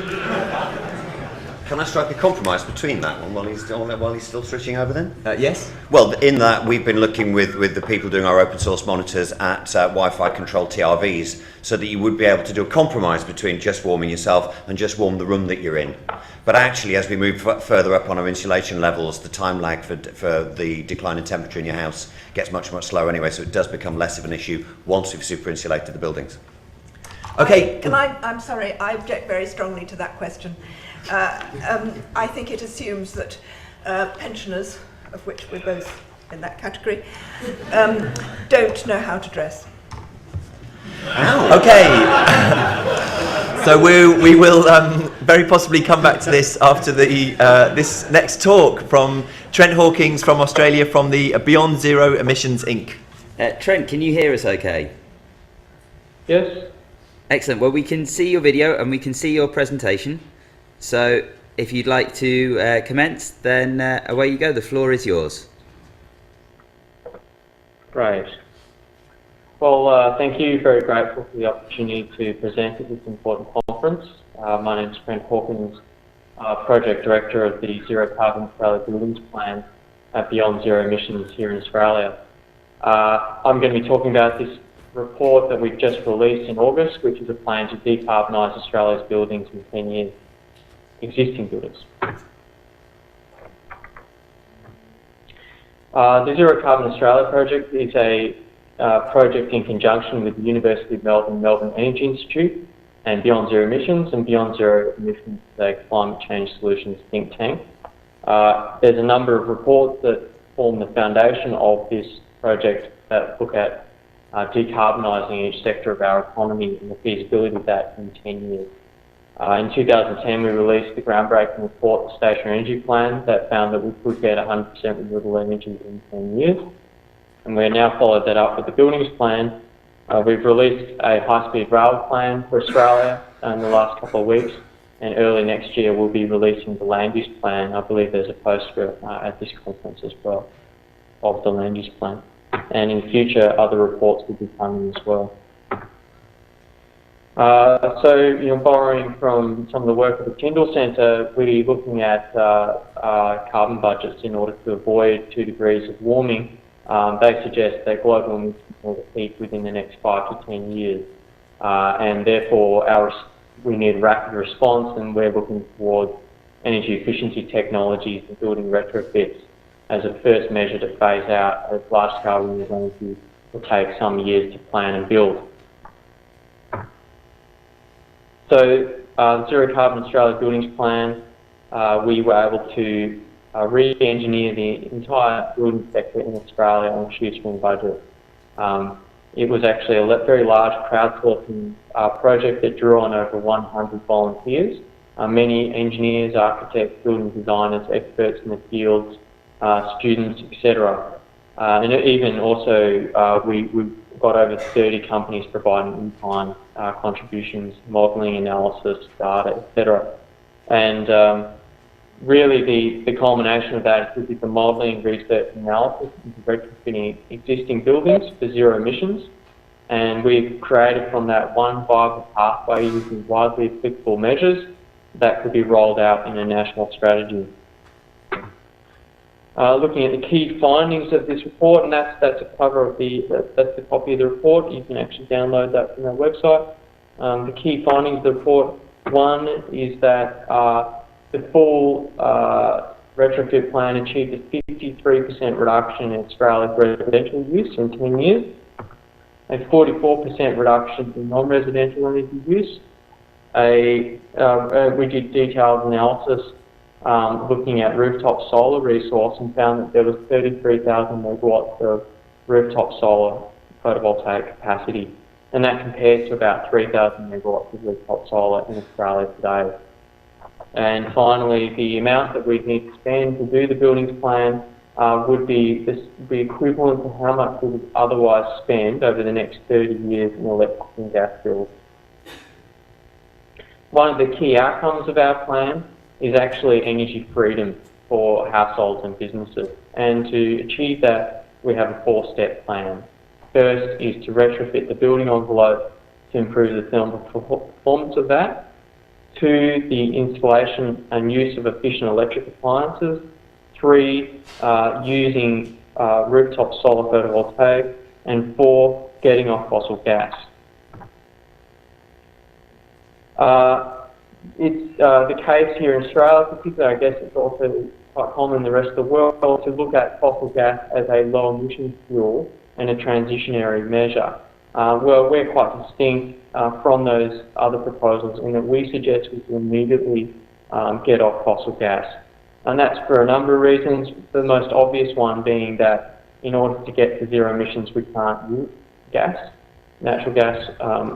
Speaker 13: Can I strike a compromise between that one while he's still switching over then?
Speaker 14: Yes.
Speaker 13: Well, in that we've been looking with the people doing our open source monitors at Wi-Fi controlled TRVs, so that you would be able to do a compromise between just warming yourself and just warm the room that you're in. But actually, as we move further up on our insulation levels, the time lag for the decline in temperature in your house gets much, much slower anyway, so it does become less of an issue once we've super insulated the buildings.
Speaker 14: Okay.
Speaker 5: I'm sorry, I object very strongly to that question. I think it assumes that pensioners, of which we're both in that category, don't know how to dress.
Speaker 14: Okay. So we will very possibly come back to this after this next talk from Trent Hawkins from Australia from the Beyond Zero Emissions Inc.
Speaker 8: Trent, can you hear us okay?
Speaker 9: Yes.
Speaker 8: Excellent. Well, we can see your video and we can see your presentation. So if you'd like to commence, then away you go. The floor is yours.
Speaker 3: Great. Well, thank you. Very grateful for the opportunity to present at this important conference. My name is Brent Hawkins, Project Director of the Zero Carbon Australia Buildings Plan at Beyond Zero Emissions here in Australia. I'm going to be talking about this report that we've just released in August, which is a plan to decarbonise Australia's buildings in 10 years, existing buildings. The Zero Carbon Australia project is a project in conjunction with the University of Melbourne Energy Institute and Beyond Zero Emissions, and Beyond Zero Emissions is a climate change solutions think tank. There's a number of reports that form the foundation of this project that look at decarbonising each sector of our economy and the feasibility of that in 10 years. In 2010, we released the groundbreaking report, the Stationary Energy Plan, that found that we could get 100% renewable energy in 10 years. And we've now followed that up with the Buildings Plan. We've released a high-speed rail plan for Australia in the last couple of weeks, and early next year we'll be releasing the Land Use Plan. I believe there's a poster at this conference as well of the Land Use Plan. And in future, other reports will be coming as well. Borrowing from some of the work of the Tyndall Centre, we're looking at carbon budgets in order to avoid 2 degrees of warming. They suggest that global emissions will peak within the next 5 to 10 years. And therefore, we need a rapid response, and we're looking towards energy efficiency technologies and building retrofits as a first measure to phase out, as large-scale renewable energy will take some years to plan and build. So, Zero Carbon Australia Buildings Plan, we were able to re-engineer the entire building sector in Australia on a shoestring budget. It was actually a very large crowdsourcing project that drew on over 100 volunteers, many engineers, architects, building designers, experts in the fields, students, etc. And even also, we got over 30 companies providing in-kind contributions, modelling, analysis, data, etc. And really the culmination of that is we did the modelling, research and analysis into retrofitting existing buildings for zero emissions, and we've created from that one viable pathway using widely applicable measures that could be rolled out in a national strategy. Looking at the key findings of this report, and that's a cover of that's the copy of the report. You can actually download that from our website. The key findings of the report, one is that the full retrofit plan achieved a 53% reduction in Australia's residential use in 10 years, a 44% reduction in non-residential energy use. We did detailed analysis looking at rooftop solar resource and found that there was 33,000 megawatts of rooftop solar photovoltaic capacity, and that compares to about 3,000 megawatts of rooftop solar in Australia today. And finally, the amount that we'd need to spend to do the buildings plan would be equivalent to how much we would otherwise spend over the next 30 years in electric and gas bills. One of the key outcomes of our plan is actually energy freedom for households and businesses. And to achieve that, we have a 4-step plan. First is to retrofit the building envelope to improve the thermal performance of that. 2, the installation and use of efficient electric appliances. 3, using rooftop solar photovoltaic. And 4, getting off fossil gas. It's the case here in Australia, particularly I guess it's also quite common in the rest of the world, to look at fossil gas as a low emission fuel and a transitionary measure. Well, we're quite distinct from those other proposals in that we suggest we can immediately get off fossil gas. And that's for a number of reasons, the most obvious one being that in order to get to zero emissions we can't use gas, natural gas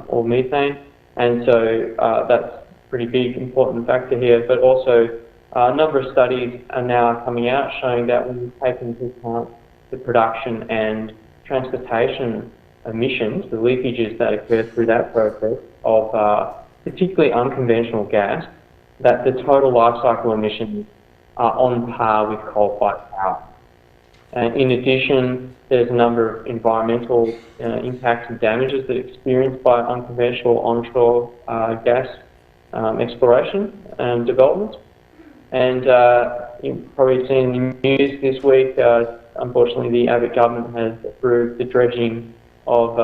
Speaker 3: or methane, and so that's a pretty big important factor here, but also a number of studies are now coming out showing that when you take into account the production and transportation emissions, the leakages that occur through that process of particularly unconventional gas, that the total life cycle emissions are on par with coal-fired power. And in addition, there's a number of environmental impacts and damages that are experienced by unconventional onshore gas exploration and development. And you've probably seen in the news this week, unfortunately the Abbott government has approved the dredging of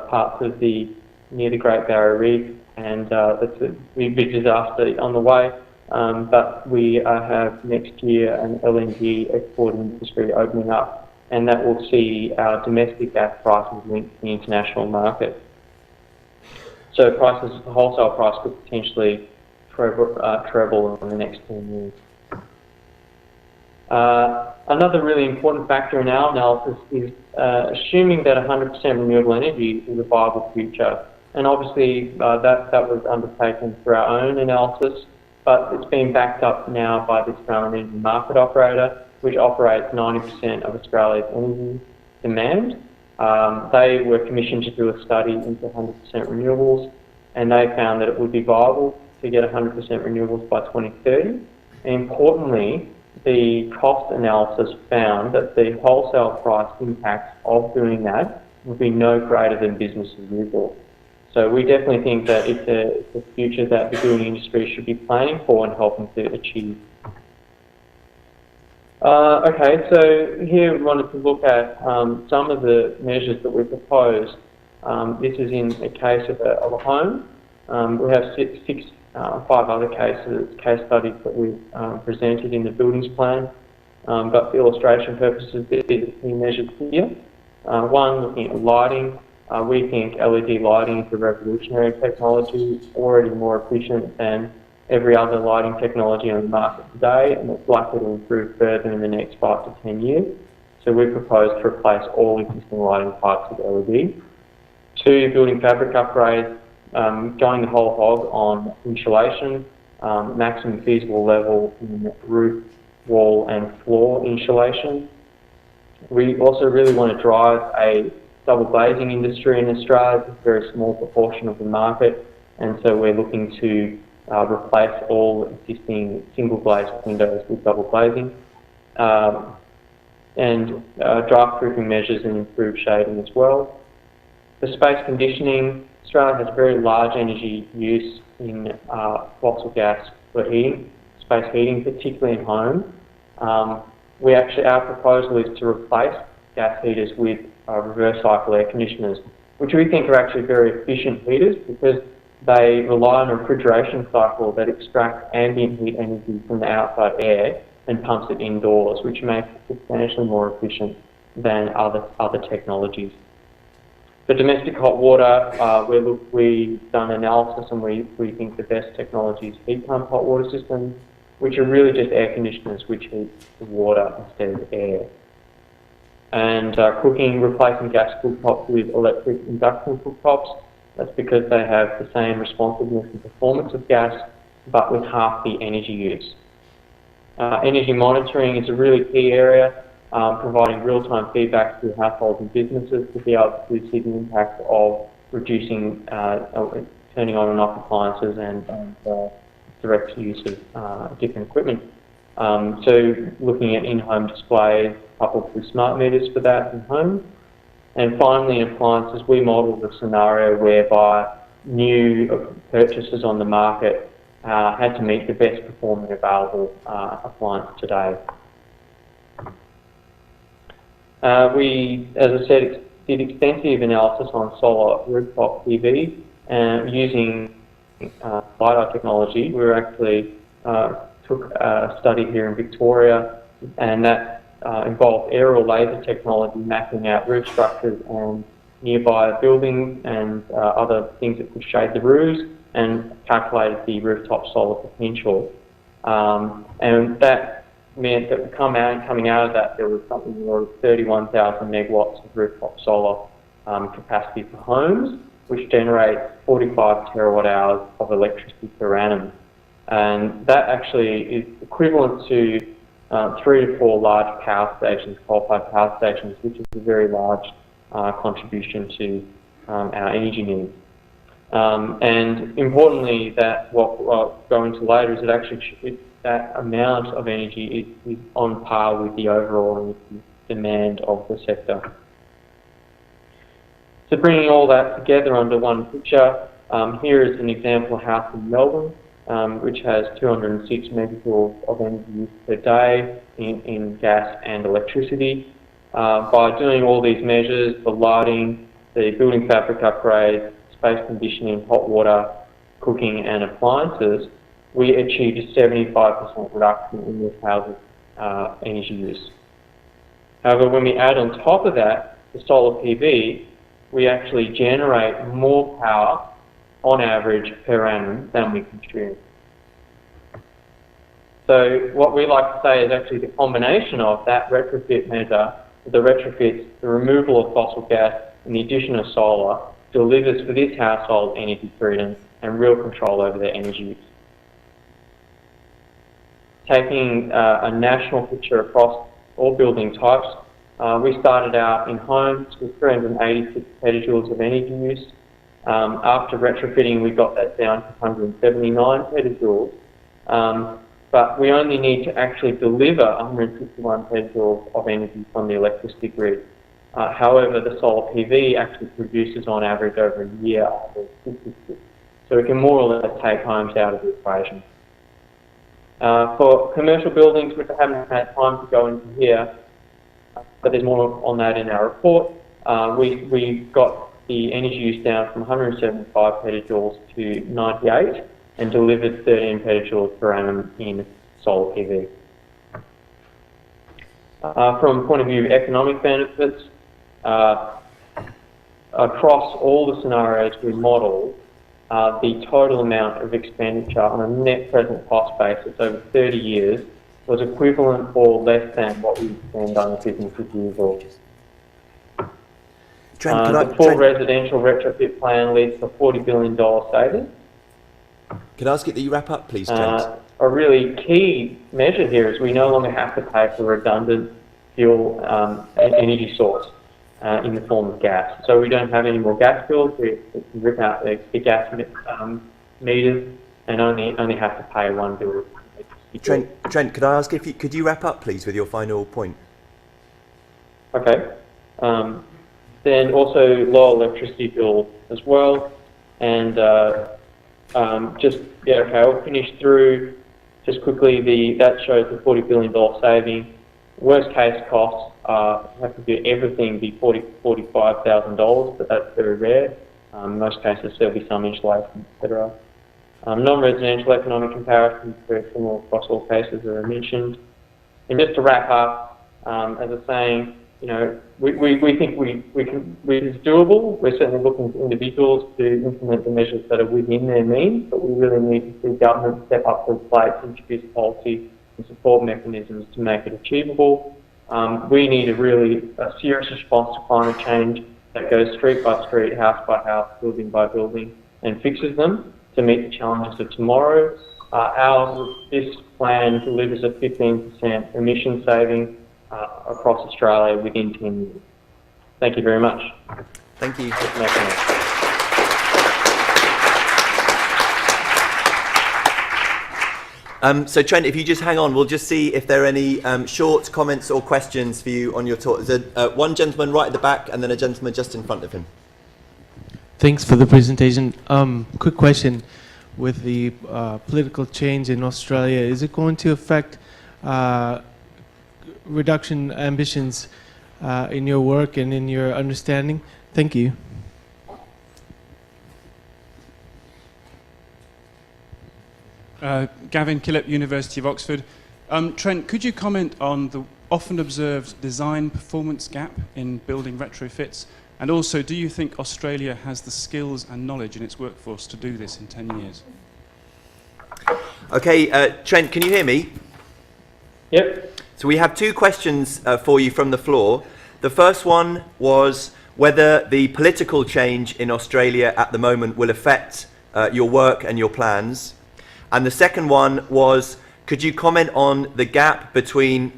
Speaker 3: parts of near the Great Barrier Reef, and that's a big disaster on the way. But we have next year an LNG export industry opening up, and that will see our domestic gas prices linked to the international market. So prices, the wholesale price could potentially treble in the next 10 years. Another really important factor in our analysis is assuming that 100% renewable energy is a viable future. And obviously that was undertaken through our own analysis, but it's been backed up now by the Australian Energy Market Operator, which operates 90% of Australia's energy demand. They were commissioned to do a study into 100% renewables, and they found that it would be viable to get 100% renewables by 2030. And importantly, the cost analysis found that the wholesale price impact of doing that would be no greater than business as usual. So we definitely think that it's a future that the building industry should be planning for and helping to achieve. Okay, so here we wanted to look at some of the measures that we proposed. This is in a case of a home. We have five other case studies that we've presented in the buildings plan, but for illustration purposes, these are the key measures here. One, looking at lighting. We think LED lighting is a revolutionary technology. It's already more efficient than every other lighting technology on the market today, and it's likely to improve further in the next 5 to 10 years. So we propose to replace all existing lighting types with LED. 2, building fabric upgrades, going the whole hog on insulation, maximum feasible level in roof, wall and floor insulation. We also really want to drive a double glazing industry in Australia. It's a very small proportion of the market, and so we're looking to replace all existing single glazed windows with double glazing. And draft proofing measures and improved shading as well. For space conditioning, Australia has very large energy use in fossil gas for heating, space heating, particularly in homes. Our proposal is to replace gas heaters with reverse cycle air conditioners, which we think are actually very efficient heaters because they rely on a refrigeration cycle that extracts ambient heat energy from the outside air and pumps it indoors, which makes it substantially more efficient than other technologies. For domestic hot water, we've done analysis and we think the best technology is heat pump hot water systems, which are really just air conditioners which heat the water instead of air. And cooking, replacing gas cooktops with electric induction cooktops. That's because they have the same responsiveness and performance of gas, but with half the energy use. Energy monitoring is a really key area, providing real-time feedback to households and businesses to be able to see the impact of reducing, turning on and off appliances and direct use of different equipment. So looking at in-home displays coupled with smart meters for that in homes. And finally, in appliances, we modelled a scenario whereby new purchases on the market had to meet the best performing available appliance today. We, as I said, did extensive analysis on solar rooftop PV and using LiDAR technology. We actually took a study here in Victoria, and that involved aerial laser technology mapping out roof structures and nearby buildings and other things that could shade the roofs, and calculated the rooftop solar potential. And that meant that coming out of that, there was something like 31,000 megawatts of rooftop solar capacity for homes, which generates 45 terawatt hours of electricity per annum. And that actually is equivalent to 3 to 4 large power stations, coal-fired power stations, which is a very large contribution to our energy needs. And importantly, that what I'll go into later is that actually that amount of energy is on par with the overall demand of the sector. So bringing all that together under one picture, here is an example house in Melbourne, which has 206 megajoules of energy use per day in gas and electricity. By doing all these measures, the lighting, the building fabric upgrades, space conditioning, hot water, cooking and appliances, we achieved a 75% reduction in this house's energy use. However, when we add on top of that the solar PV, we actually generate more power on average per annum than we consume. So what we like to say is actually the combination of that retrofit measure, the retrofits, the removal of fossil gas and the addition of solar delivers for this household energy freedom and real control over their energy use. Taking a national picture across all building types, we started out in homes with 386 petajoules of energy use. After retrofitting, we got that down to 179 petajoules. But we only need to actually deliver 161 petajoules of energy from the electricity grid. However, the solar PV actually produces on average over a year, 56. So we can more or less take homes out of the equation. For commercial buildings, which I haven't had time to go into here, but there's more on that in our report, we got the energy use down from 175 petajoules to 98 and delivered 13 petajoules per annum in solar PV. From a point of view of economic benefits, across all the scenarios we modelled, the total amount of expenditure on a net present cost basis over 30 years was equivalent or less than what we spend on a business as usual. The full residential retrofit plan leads to a $40 billion savings.
Speaker 14: Could I ask you that you wrap up, please, Trent?
Speaker 3: A really key measure here is we no longer have to pay for redundant fuel energy source in the form of gas. So we don't have any more gas bills. We can rip out the gas meters and only have to pay one bill.
Speaker 14: Trent, could I ask if could you wrap up, please, with your final point?
Speaker 3: Okay. Then also lower electricity bill as well, and I'll finish through just quickly. That shows the $40 billion saving. Worst case costs have to do everything be $45,000, but that's very rare. In most cases there'll be some insulation, etc. Non-residential economic comparisons very similar across all cases that I mentioned. And just to wrap up, as I was saying, we think it's doable. We're certainly looking for individuals to implement the measures that are within their means, but we really need to see government step up to the plate to introduce policy and support mechanisms to make it achievable. We need a really serious response to climate change that goes street by street, house by house, building by building, and fixes them to meet the challenges of tomorrow. This plan delivers a 15% emission saving across Australia within 10 years. Thank you very much.
Speaker 14: Thank you. So Trent, if you just hang on, we'll just see if there are any short comments or questions for you on your talk. There's one gentleman right at the back and then a gentleman just in front of him.
Speaker 4: Thanks for the presentation. Quick question. With the political change in Australia, is it going to affect reduction ambitions in your work and in your understanding? Thank you.
Speaker 21: Gavin Killip, University of Oxford. Trent, could you comment on the often observed design performance gap in building retrofits? And also, do you think Australia has the skills and knowledge in its workforce to do this in 10 years?
Speaker 14: Okay, Trent, can you hear me?
Speaker 3: Yep.
Speaker 14: So we have two questions for you from the floor. The first one was whether the political change in Australia at the moment will affect your work and your plans. And the second one was, could you comment on the gap between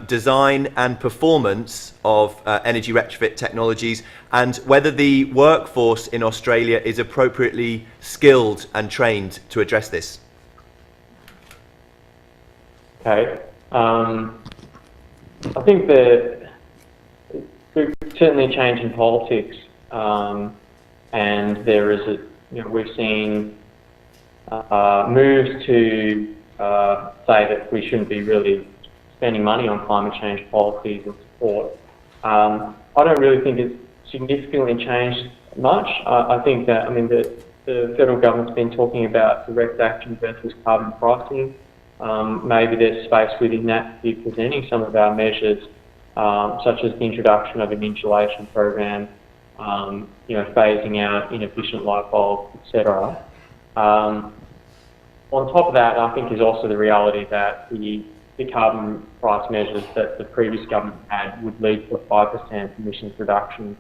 Speaker 14: design and performance of energy retrofit technologies, and whether the workforce in Australia is appropriately skilled and trained to address this?
Speaker 3: Okay. I think that there's certainly a change in politics, and there is we've seen moves to say that we shouldn't be really spending money on climate change policies and support. I don't really think it's significantly changed much. I think that, the federal government's been talking about direct action versus carbon pricing. Maybe there's space within that to be presenting some of our measures, such as the introduction of an insulation program, phasing out inefficient light bulbs, etc. On top of that, I think is also the reality that the carbon price measures that the previous government had would lead to a 5% emissions reduction,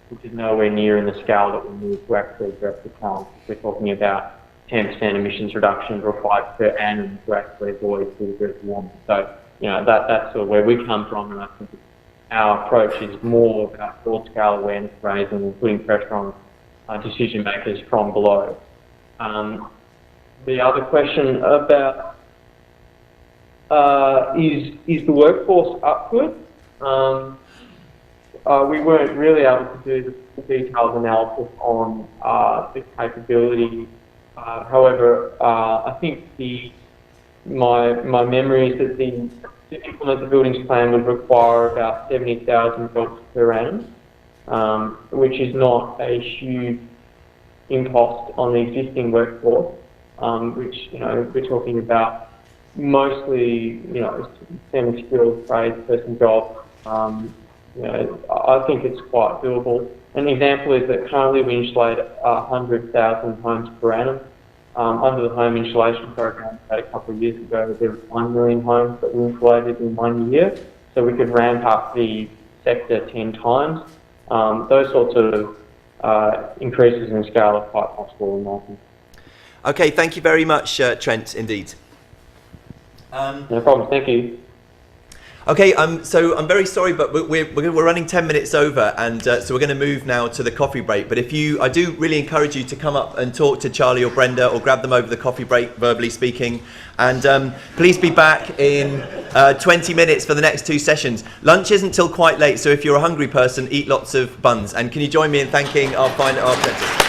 Speaker 3: which is nowhere near in the scale that we need to actually address the challenge. We're talking about 10% emissions reduction required per annum to actually avoid 2 degrees warming. So, that's sort of where we come from, and I think our approach is more about broad-scale awareness raising and putting pressure on decision makers from below. The other question about is the workforce up to it? We weren't really able to do the detailed analysis on the capability. However, I think my memory is that to implement the buildings plan would require about 70,000 jobs per annum, which is not a huge impost on the existing workforce, which we're talking about mostly semi-skilled tradesperson jobs. I think it's quite doable. An example is that currently we insulate 100,000 homes per annum. Under the home insulation program a couple of years ago, there were 1 million homes that were insulated in 1 year, so we could ramp up the sector 10 times. Those sorts of increases in scale are quite possible in Melbourne.
Speaker 14: Okay, thank you very much, Trent, indeed.
Speaker 3: No problem, thank you.
Speaker 14: Okay, so I'm very sorry, but we're running 10 minutes over, and so we're going to move now to the coffee break. But I do really encourage you to come up and talk to Charlie or Brenda, or grab them over the coffee break, verbally speaking. And please be back in 20 minutes for the next 2 sessions. Lunch isn't till quite late, so if you're a hungry person, eat lots of buns. And can you join me in thanking our presenters?